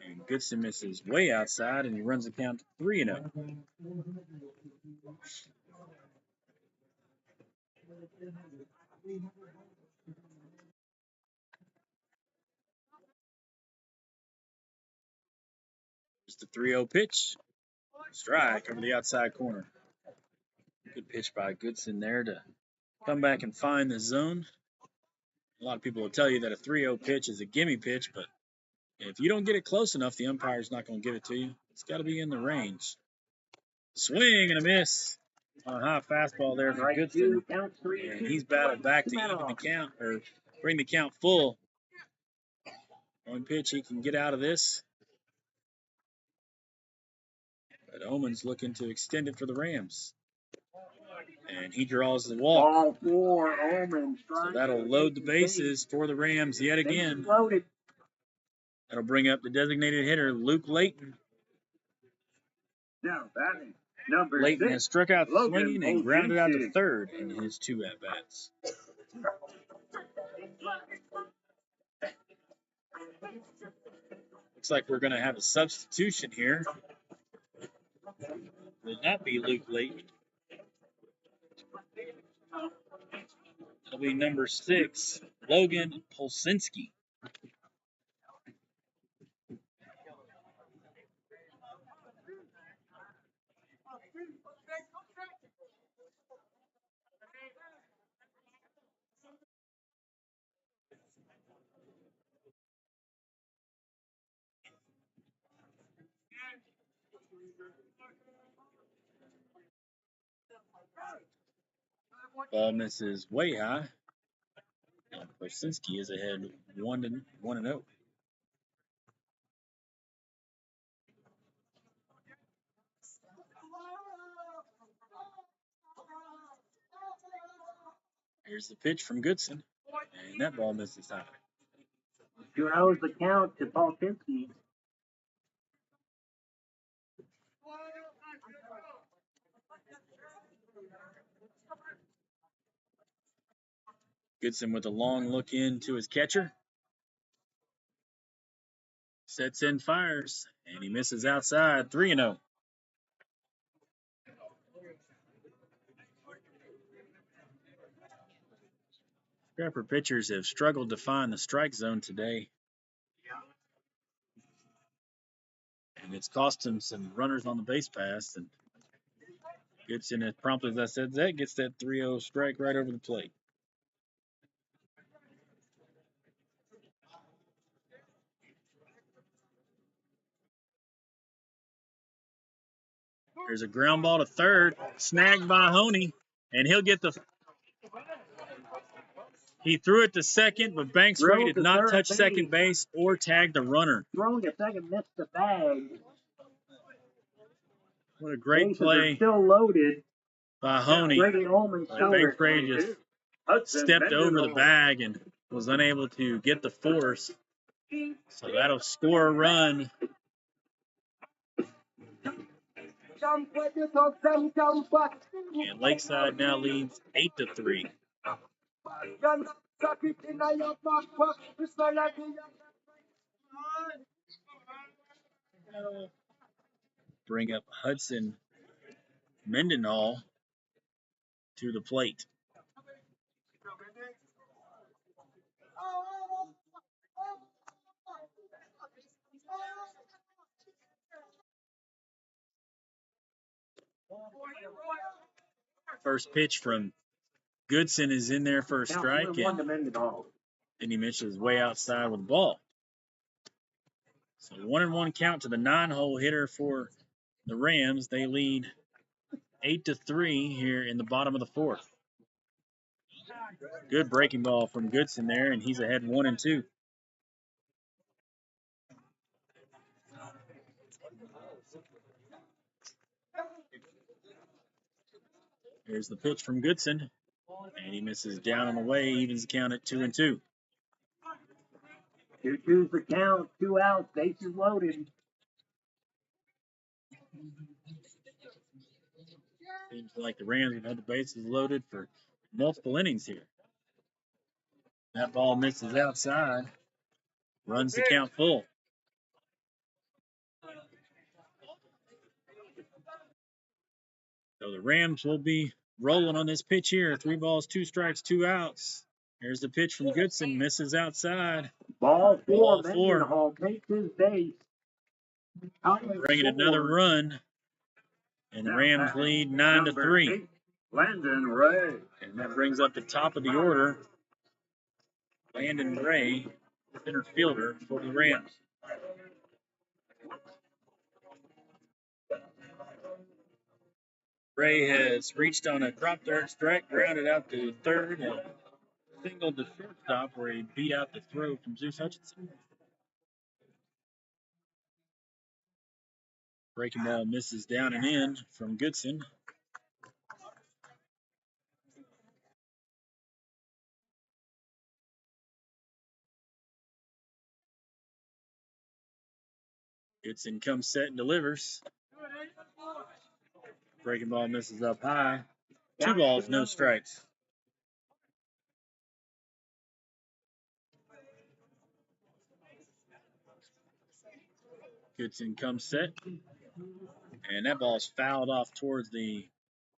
A: And Goodson misses way outside, and he runs the count to 3-0. Just a 3-0 pitch. Strike over the outside corner. Good pitch by Goodson there to come back and find the zone. A lot of people will tell you that a 3-0 pitch is a gimme pitch, but if you don't get it close enough, the umpire's not going to give it to you. It's got to be in the range. Swing and a miss on a high fastball there for Goodson. And he's battled back to even the count, or bring the count full. One pitch he can get out of this. But Oman's looking to extend it for the Rams. And he draws the walk.
B: Ball 4, Ullman.
A: So that'll load the bases for the Rams yet again.
B: Loaded.
A: That'll bring up the designated hitter, Luke Layton.
C: Now batting, number
A: Layton
C: 6,
A: has struck out
C: Logan
A: swinging and grounded out to
C: Olszewski.
A: third in his 2 at-bats. Looks like we're going to have a substitution here. Will not be Luke Layton. It'll be number 6, Logan Polsinski. Ball misses way high. And Polsinski is ahead 1-0. Here's the pitch from Goodson, and that ball misses high.
B: 2-0 the count to Paul Pinsky.
A: Goodson with a long look into his catcher. Sets in, fires, and he misses outside. 3-0. Scrapper pitchers have struggled to find the strike zone today. And it's cost him some runners on the base pass. And Goodson, as promptly as I said that, gets that 3-0 strike right over the plate. There's a ground ball to third, snagged by Honey, and he'll get the. He threw it to second, but Banks Ray did not touch second base or tag the runner.
B: Throwing a second, missed the bag.
A: What a great play.
B: Still loaded
A: by Honey. Banks Ray just stepped over the bag and was unable to get the force. So that'll score a run. And Lakeside now leads 8-3. Bring up Hudson Mendenhall to the plate. First pitch from Goodson is in there for a strike, and he misses way outside with the ball. So 1-1 count to the 9-hole hitter for the Rams. They lead 8-3 here in the bottom of the fourth. Good breaking ball from Goodson there, and he's ahead 1-2. Here's the pitch from Goodson, and he misses down and away, evens the count at 2-2.
B: 2-2's the count, 2 outs, bases loaded.
A: Seems like the Rams have had the bases loaded for multiple innings here. That ball misses outside, runs the count full. So the Rams will be rolling on this pitch here. 3 balls, 2 strikes, 2 outs. Here's the pitch from Goodson, misses outside.
B: Ball 4. Mendenhall takes his base.
A: Bringing another run, and the Rams lead 9-3.
C: Landon Ray.
A: And that brings up the top of the order. Landon Ray, center fielder for the Rams. Ray has reached on a drop third strike, grounded out to third, and singled to shortstop where he beat out the throw from Zeus Hutchinson. Breaking ball misses down and in from Goodson. Goodson comes set and delivers. Breaking ball misses up high. 2 balls, no strikes. Goodson comes set. And that ball's fouled off towards the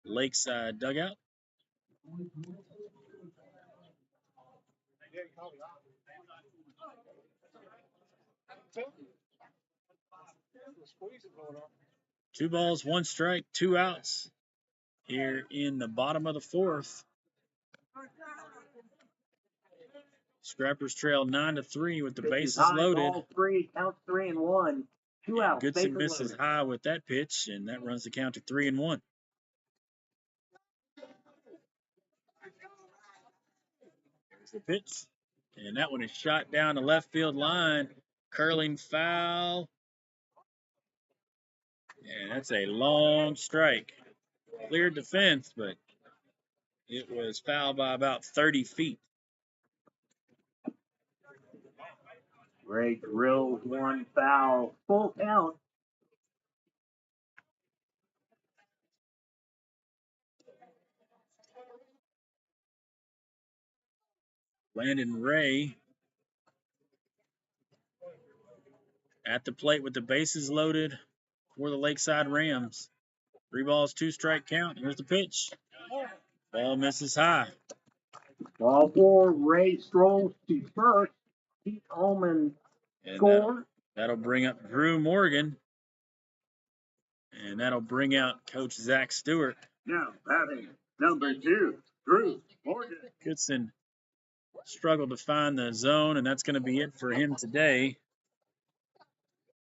A: Lakeside dugout. Two balls, 1 strike, 2 outs here in the bottom of the fourth. Scrappers trail 9-3 with the bases loaded.
B: Ball 3, count 3-1. 2 outs.
A: Goodson misses high with that pitch, and that runs the count to 3-1. There's the pitch, and that one is shot down the left field line. Curling foul. And that's a long strike. Cleared the fence, but It was fouled by about 30 feet.
B: Ray drills one foul. Full count.
A: Landon Ray at the plate with the bases loaded for the Lakeside Rams. 3 balls, 2 strike count. Here's the pitch. Ball misses high.
B: Ball 4. Ray strolls to first. Pete Ullman score.
A: That'll bring up Drew Morgan. And that'll bring out Coach Zach Stewart.
C: Now batting number 2, Drew Morgan.
A: Goodson struggled to find the zone, and that's going to be it for him today.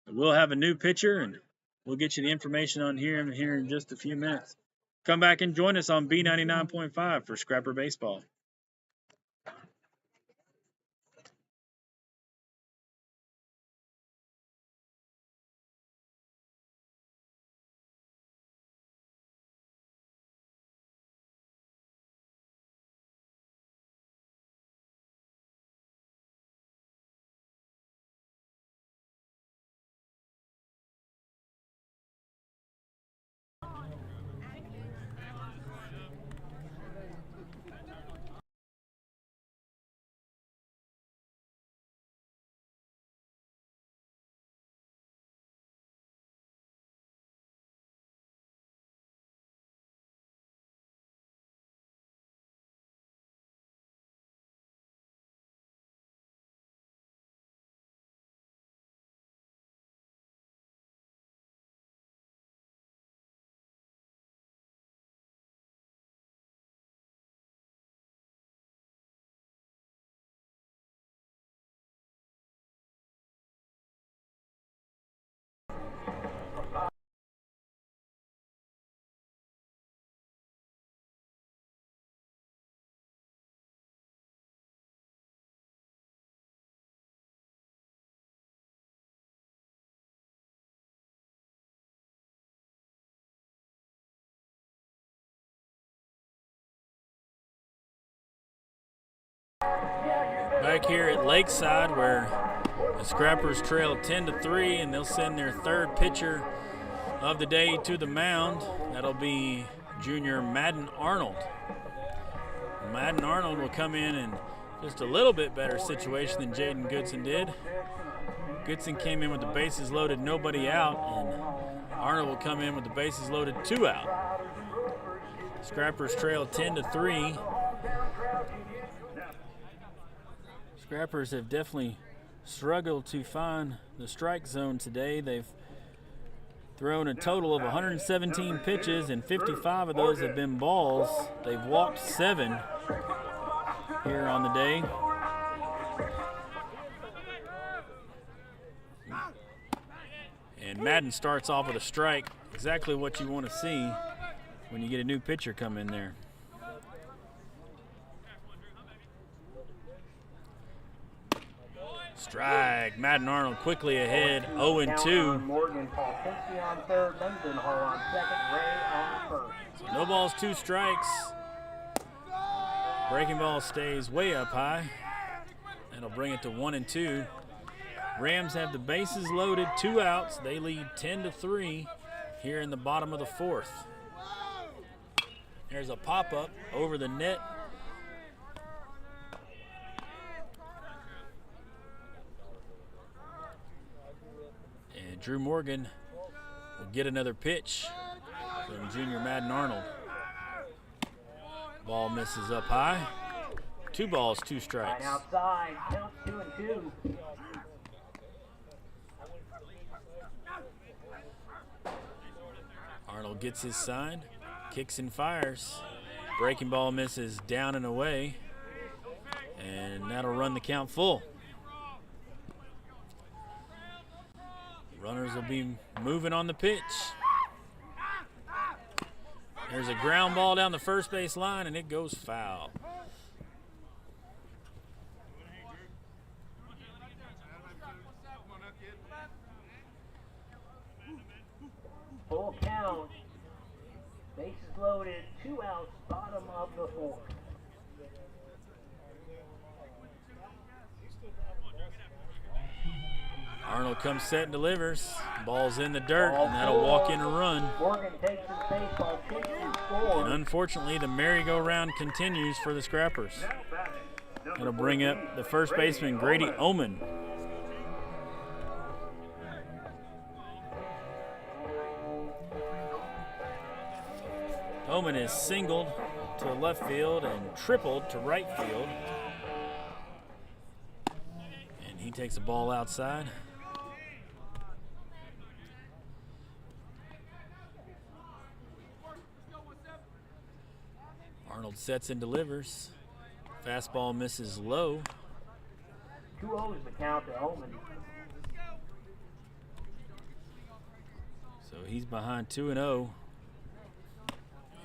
A: We'll have a new pitcher, and we'll get you the information on him here in just a few minutes. Come back and join us on B99.5 for Scrapper Baseball. Back here at Lakeside, where the Scrappers trail 10-3, and they'll send their third pitcher of the day to the mound. That'll be junior Madden Arnold. Madden Arnold will come in just a little bit better situation than Jaden Goodson did. Goodson came in with the bases loaded, nobody out, and Arnold will come in with the bases loaded, 2 out. Scrappers trail 10-3. Scrappers have definitely struggled to find the strike zone today. They've thrown a total of 117 pitches, and 55 of those have been balls. They've walked 7 here on the day. And Madden starts off with a strike, exactly what you want to see when you get a new pitcher come in there. Strike. Madden Arnold quickly ahead, 0-2.
B: Morgan, Polkinski on third, Mendenhall on second, Ray on first.
A: So no balls, 2 strikes. Breaking ball stays way up high. That'll bring it to 1-2. Rams have the bases loaded, 2 outs. They lead 10-3 here in the bottom of the 4th. There's a pop-up over the net. And Drew Morgan will get another pitch from junior Madden Arnold. Ball misses up high. 2 balls, 2 strikes.
B: Right outside, count 2-2.
A: Arnold gets his sign, kicks and fires. Breaking ball misses down and away, and that'll run the count full. Runners will be moving on the pitch. There's a ground ball down the first base line, and it goes foul.
B: Full count. Bases loaded, 2 outs, bottom of the 4th.
D: Arnold comes set and delivers. Ball's in the dirt, and that'll walk in a run.
B: Morgan takes his baseball, kicks and scores.
D: And unfortunately, the merry-go-round continues for the Scrappers. That'll bring up the first baseman, Grady Oman. Oman is singled to left field and tripled to right field. And he takes a ball outside. Arnold sets and delivers. Fastball misses low.
B: 2-0 is the count to Oman.
D: So he's behind 2-0.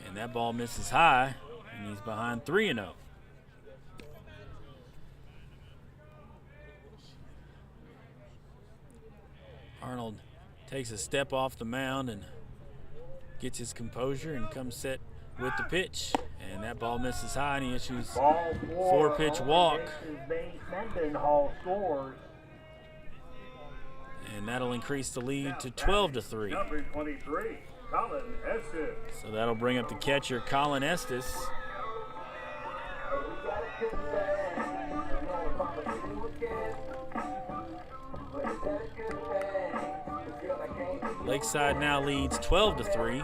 D: And that ball misses high, and he's behind 3-0. Arnold takes a step off the mound and gets his composure and comes set with the pitch. And that ball misses high, and he issues 4-pitch walk.
B: Mendenhall scores.
D: And that'll increase the lead to 12-3.
C: Number 23, Colin Estes.
D: So that'll bring up the catcher, Colin Estes. Lakeside now leads 12-3.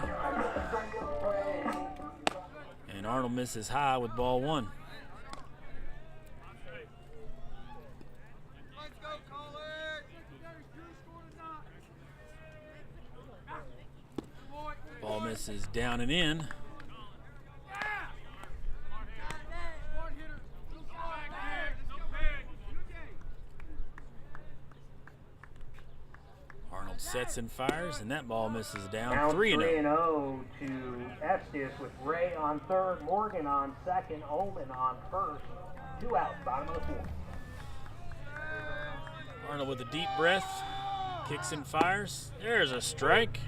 D: And Arnold misses high with ball 1. Ball misses down and in. Arnold sets and fires, and that ball misses down.
B: 3-0 to Estes with Ray on third, Morgan on second, Oman on first. 2 outs, bottom of the 4th.
D: Arnold with a deep breath, kicks and fires. There's a strike.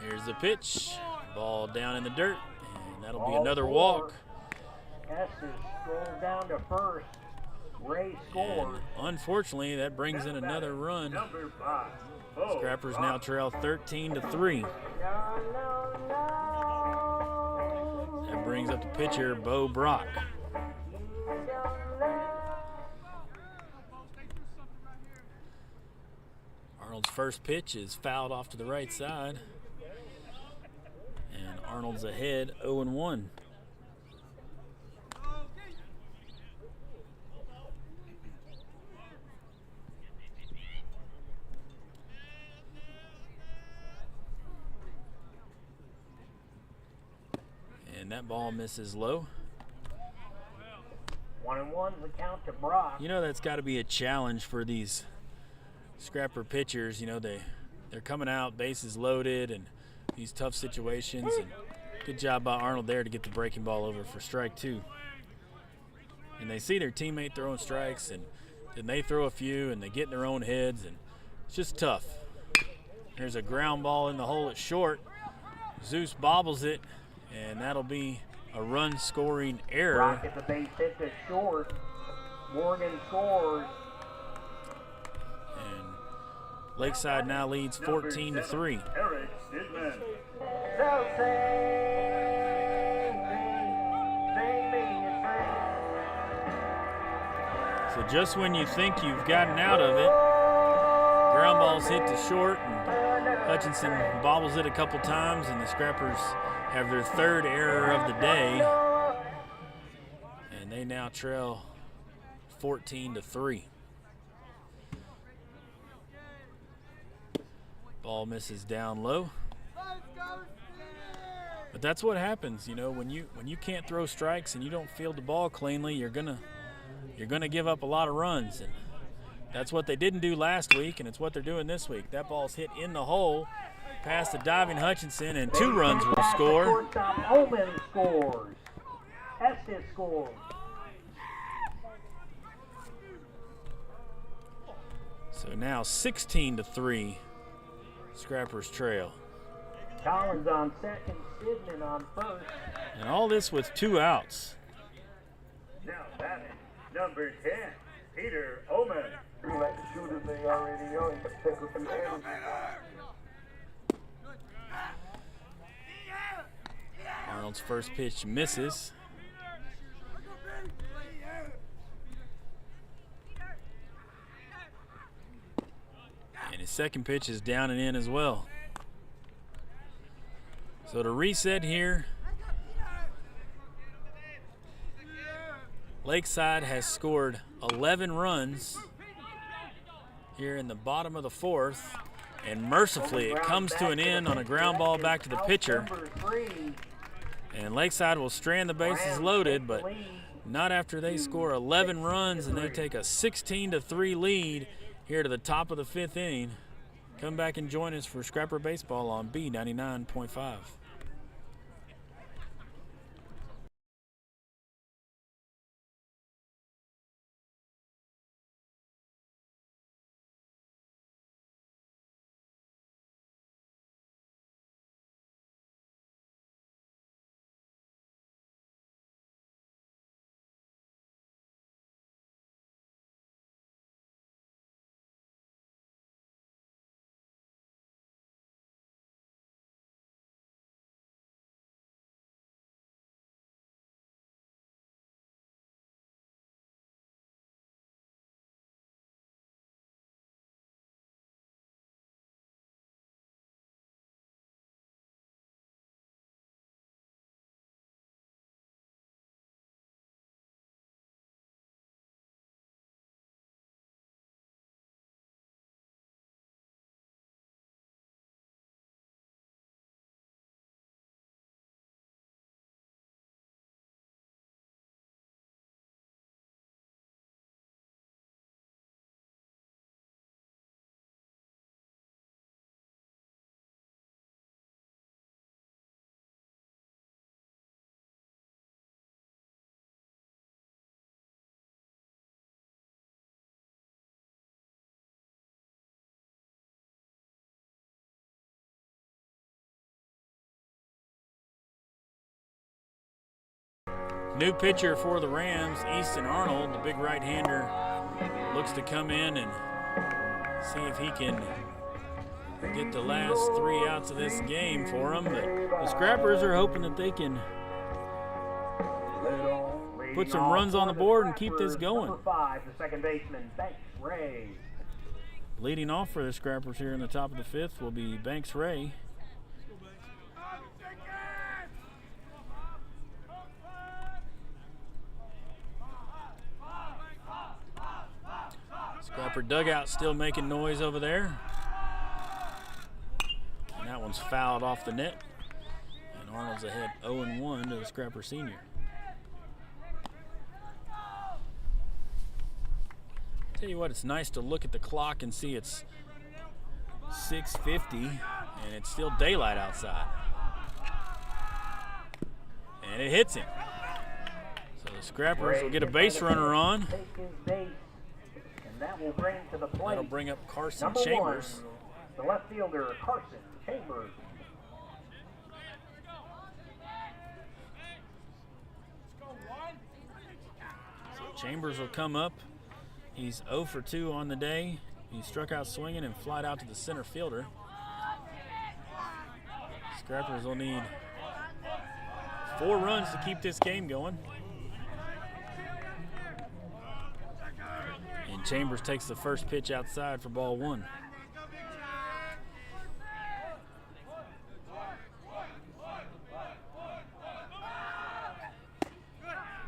D: Here's the pitch. Ball down in the dirt, and that'll be another walk.
B: Estes strolls down to first. Ray scores.
D: And unfortunately, that brings in another run.
C: Number 5,
D: Scrappers now trail 13-3. That brings up the pitcher, Bo Brock. Arnold's first pitch is fouled off to the right side. And Arnold's ahead 0-1. And that ball misses low.
B: 1-1 the count to Brock.
D: You know, that's got to be a challenge for these Scrapper pitchers. You know, they're coming out bases loaded and these tough situations. And good job by Arnold there to get the breaking ball over for strike 2. And they see their teammate throwing strikes, and then they throw a few, and they get in their own heads, and it's just tough. There's a ground ball in the hole at short. Zeus bobbles it, and that'll be a run-scoring error.
B: Brock at the base hit to short. Morgan scores.
D: And Lakeside now leads 14-3.
C: Eric Stidman.
D: So just when you think you've gotten out of it, ground ball's hit to short, and Hutchinson bobbles it a couple times, and the Scrappers have their 3rd error of the day, and they now trail 14-3. Ball misses down low. But that's what happens, you know, when you can't throw strikes and you don't field the ball cleanly, you're gonna give up a lot of runs, and that's what they didn't do last week, and it's what they're doing this week. That ball's hit in the hole, past the diving Hutchinson, and 2 runs will score.
B: Oman scores. Estes scores.
D: So now 16-3, Scrappers trail.
B: Collins on second, Sidman on first.
D: And all this with 2 outs.
E: Now batting, number 10, Peter Oman.
C: Like the shooters, they already on. Take a few L's.
D: Arnold's first pitch misses. And his second pitch is down and in as well. So to reset here, Lakeside has scored 11 runs here in the bottom of the 4th, and mercifully it comes to an end on a ground ball back to the pitcher. And Lakeside will strand the bases loaded, but not after they score 11 runs and they take a 16-3 lead here to the top of the 5th inning. Come back and join us for Scrapper Baseball on B99.5. New pitcher for the Rams, Easton Arnold, the big right-hander, looks to come in and see if he can get the last 3 outs of this game for him. But the Scrappers are hoping that they can put some runs on the board and keep this going.
B: Number 5, the second baseman, Banks Ray.
D: Leading off for the Scrappers here in the top of the 5th will be Banks Ray. Scrapper dugout still making noise over there. And that one's fouled off the net. And Arnold's ahead 0-1 to the Scrapper senior. Tell you what, it's nice to look at the clock and see it's 6:50 and it's still daylight outside. And it hits him. So the Scrappers will get a base runner on.
B: That will bring to the plate.
D: That'll bring up Carson
B: Number
D: Chambers.
B: 1, the left fielder, Carson Chambers.
D: So Chambers will come up. He's 0 for 2 on the day. He struck out swinging and flied out to the center fielder. Scrappers will need 4 runs to keep this game going. And Chambers takes the first pitch outside for ball 1.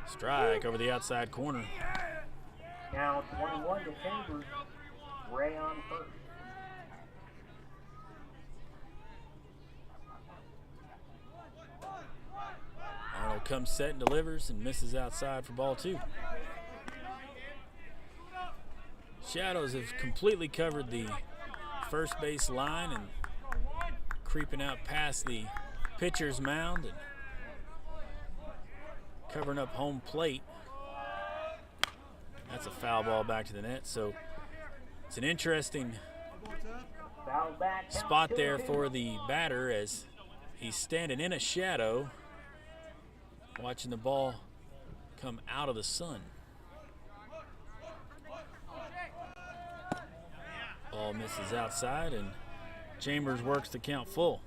D: Strike over the outside corner.
B: Now 21 to Chambers. Ray on first.
D: Arnold comes set and delivers and misses outside for ball 2. Shadows have completely covered the first base line and creeping out past the pitcher's mound and covering up home plate. That's a foul ball back to the net. So It's an interesting
B: Foul back.
D: spot there for the batter as he's standing in a shadow, watching the ball come out of the sun. Ball misses outside, and Chambers works the count full.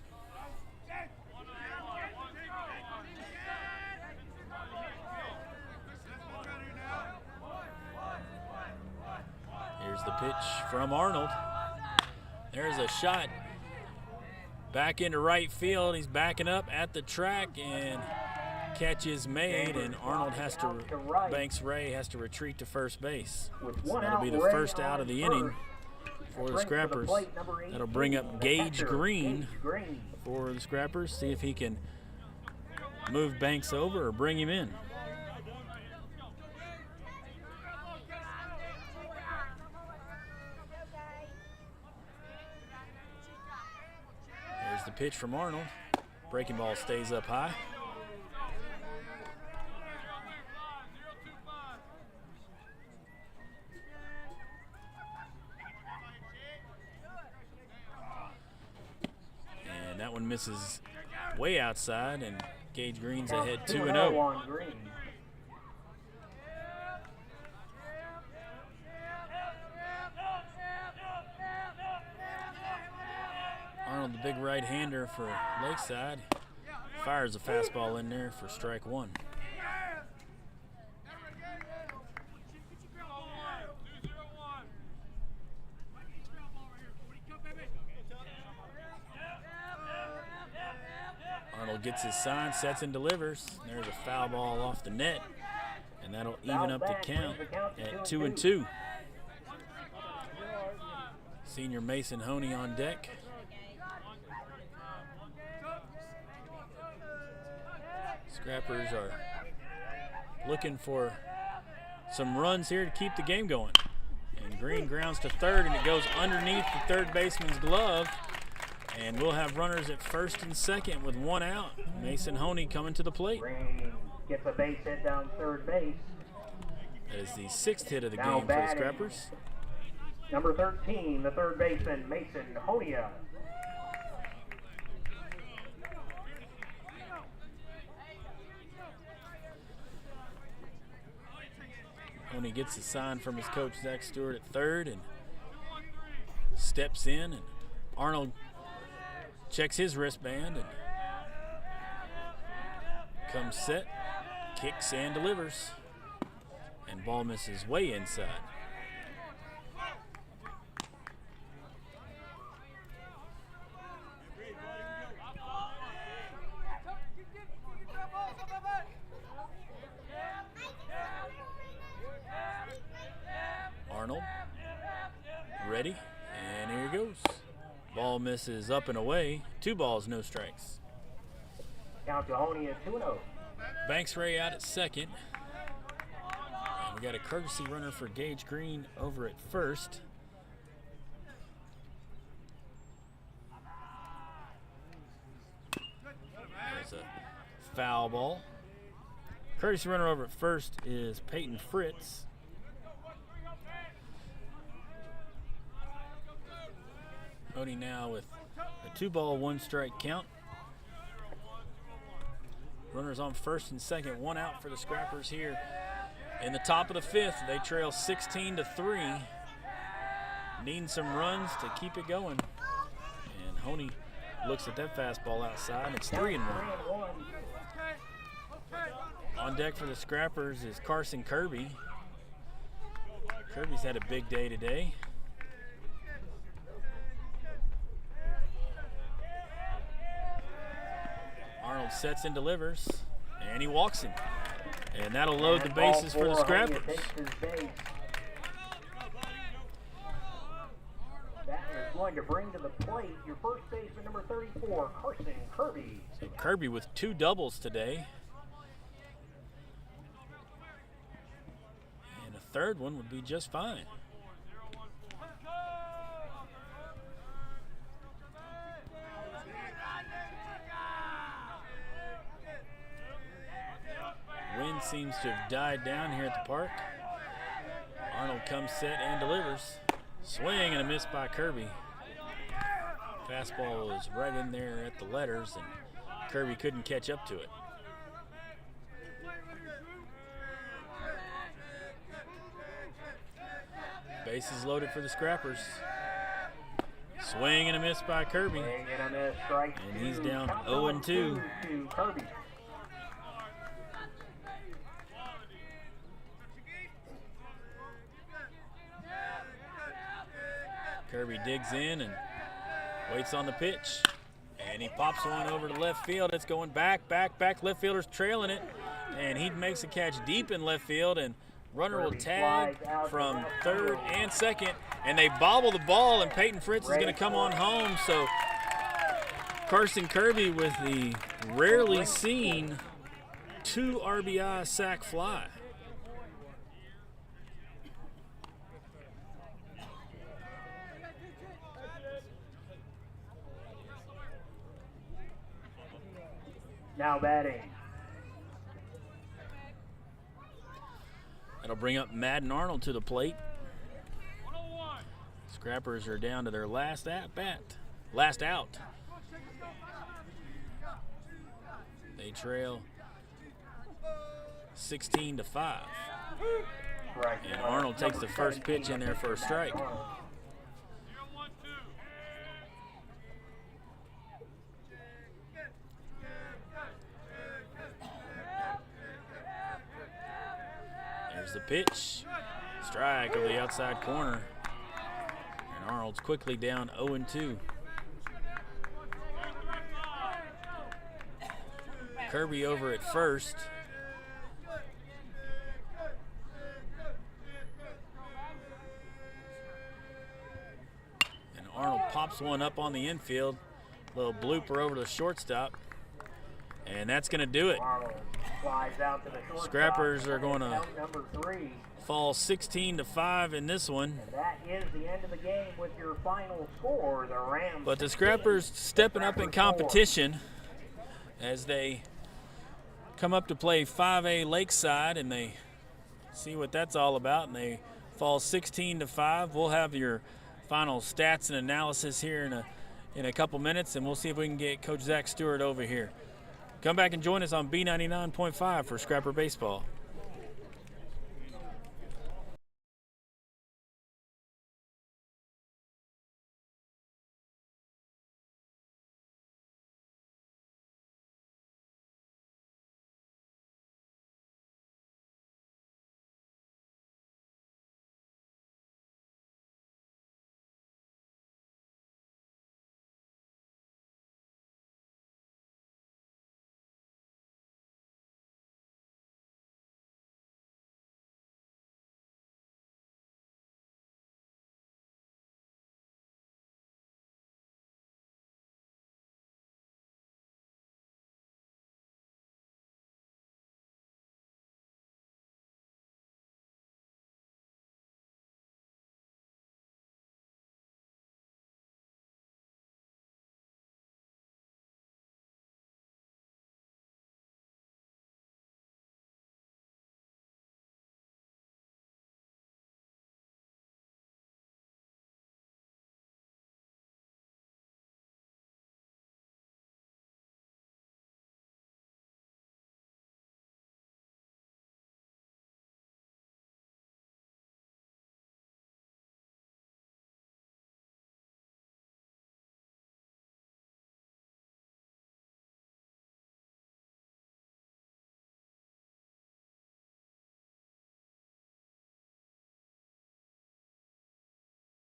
D: Here's the pitch from Arnold. There's a shot back into right field. He's backing up at the track, and catch is made, and Arnold has to, Banks Ray has to retreat to first base. So that'll be the first out of the inning for the Scrappers. That'll bring up Gage Green for the Scrappers. See if he can move Banks over or bring him in. There's the pitch from Arnold. Breaking ball stays up high. And that one misses way outside, and Gage Green's ahead 2-0. Arnold, the big right-hander for Lakeside, fires a fastball in there for strike one. Arnold gets his sign, sets and delivers. There's a foul ball off the net, and that'll even up the count at 2-2. Senior Mason Honey on deck. Scrappers are looking for some runs here to keep the game going. And Green grounds to third, and it goes underneath the third baseman's glove. And we'll have runners at first and second with one out. Mason Honey coming to the plate.
B: Green gets a base hit down third base.
D: That is the sixth hit of the game for the Scrappers.
B: Number 13, the third baseman, Mason Honia.
D: Honey gets a sign from his coach, Zach Stewart, at third and steps in. And Arnold checks his wristband and comes set, kicks and delivers. And ball misses way inside. Arnold, ready, and here he goes. Ball misses up and away. 2 balls, no strikes.
B: Count to Honey at 2-0.
D: Banks Ray out at second. And we got a courtesy runner for Gage Green over at first. There's a foul ball. Courtesy runner over at first is Peyton Fritz. Honey now with a 2-ball, 1-strike count. Runners on first and second, 1 out for the Scrappers here. In the top of the 5th, they trail 16-3. Needing some runs to keep it going. And Honey looks at that fastball outside. It's 3-1. On deck for the Scrappers is Carson Kirby. Kirby's had a big day today. Arnold sets and delivers, and he walks him. And that'll load the bases for the Scrappers.
B: That is going to bring to the plate your first baseman, number 34, Carson Kirby.
D: So Kirby with 2 doubles today. And a third one would be just fine. Wind seems to have died down here at the park. Arnold comes set and delivers. Swing and a miss by Kirby. Fastball was right in there at the letters, and Kirby couldn't catch up to it. Bases loaded for the Scrappers. Swing and a miss by Kirby. And he's down 0-2. Kirby digs in and waits on the pitch. And he pops one over to left field. It's going back. Left fielder's trailing it. And he makes a catch deep in left field. And runner will tag from third and second. And they bobble the ball, and Peyton Fritz is going to come on home. So Carson Kirby with the rarely seen 2 RBI sac fly.
B: Now batting.
D: That'll bring up Madden Arnold to the plate. Scrappers are down to their last out. They trail 16-5. And Arnold takes the first pitch in there for a strike. There's the pitch. Strike over the outside corner. And Arnold's quickly down 0-2. Kirby over at first. And Arnold pops one up on the infield. Little blooper over to the shortstop. And that's going to do it. Scrappers are going to fall 16-5 in this one.
B: That is the end of the game with your final score. The Rams.
D: But the Scrappers stepping up in competition as they come up to play 5A Lakeside, and they see what that's all about, and they fall 16-5. We'll have your final stats and analysis here in a couple minutes, and we'll see if we can get Coach Zach Stewart over here. Come back and join us on B99.5 for Scrapper Baseball.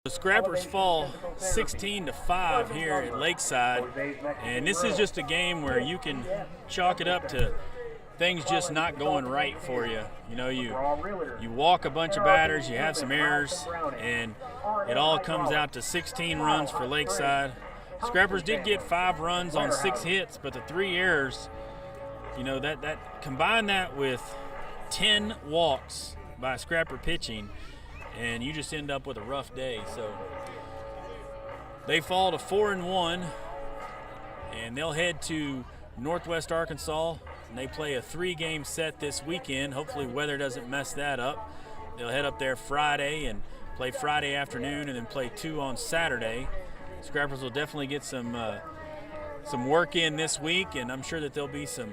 D: The Scrappers fall 16-5 here at Lakeside, and this is just a game where you can chalk it up to things just not going right for you. You know, you walk a bunch of batters, you have some errors, and it all comes out to 16 runs for Lakeside. Scrappers did get 5 runs on 6 hits, but the 3 errors, you know, that combine that with 10 walks by Scrapper pitching, and you just end up with a rough day. So they fall to 4-1, and they'll head to Northwest Arkansas, and they play a 3-game set this weekend. Hopefully weather doesn't mess that up. They'll head up there Friday and play Friday afternoon and then play 2 on Saturday. Scrappers will definitely get some work in this week, and I'm sure that there'll be some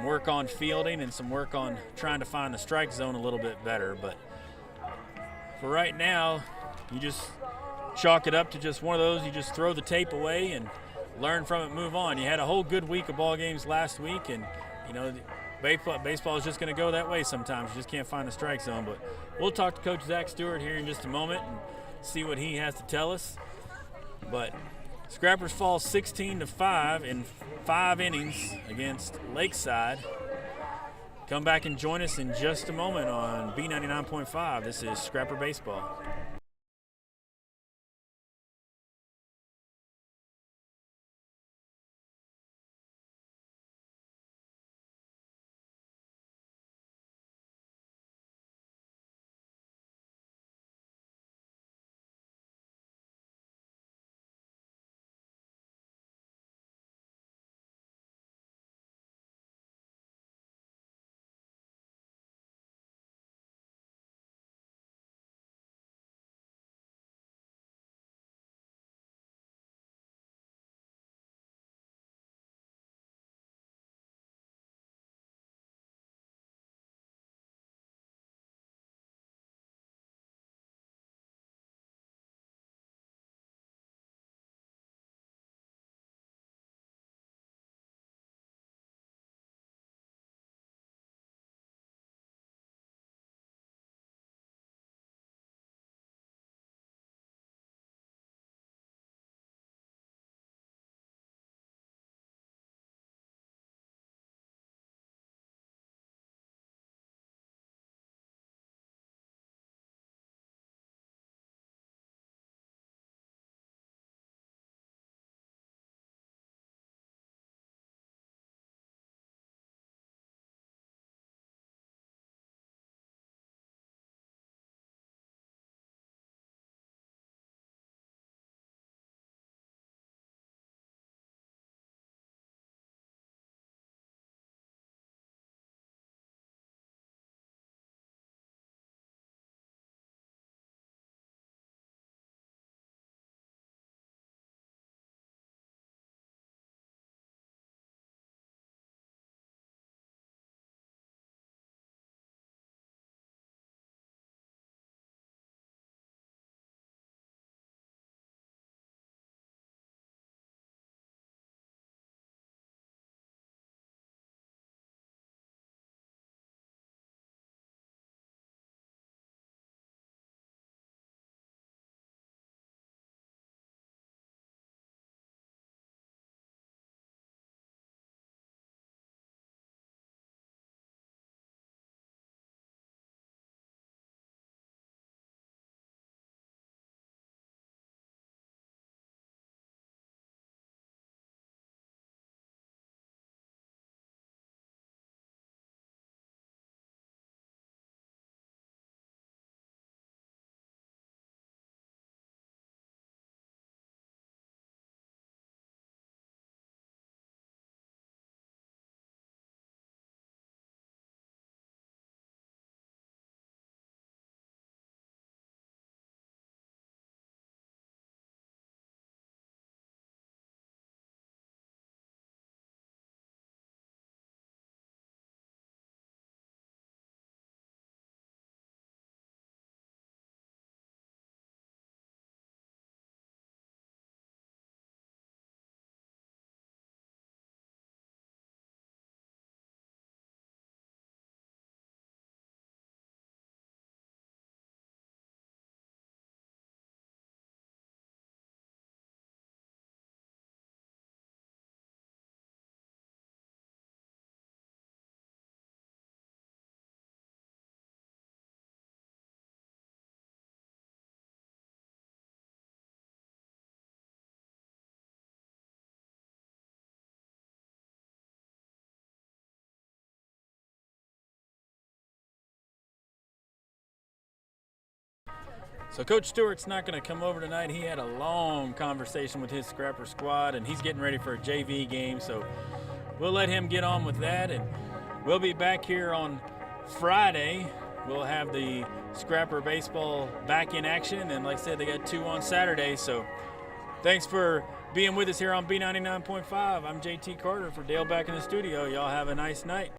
D: work on fielding and some work on trying to find the strike zone a little bit better. But for right now, you just chalk it up to just one of those. You just throw the tape away and learn from it, move on. You had a whole good week of ball games last week, and baseball is just going to go that way sometimes. You just can't find the strike zone. But we'll talk to Coach Zach Stewart here in just a moment and see what he has to tell us. But Scrappers fall 16-5 in 5 innings against Lakeside. Come back and join us in just a moment on B99.5. This is Scrapper Baseball. So Coach Stewart's not going to come over tonight. He had a long conversation with his Scrapper squad, and he's getting ready for a JV game. So we'll let him get on with that, and we'll be back here on Friday we'll have the Scrapper Baseball back in action. And like I said, they got 2 on Saturday. So thanks for being with us here on B99.5. I'm JT Carter for Dale back in the studio. Y'all have a nice night.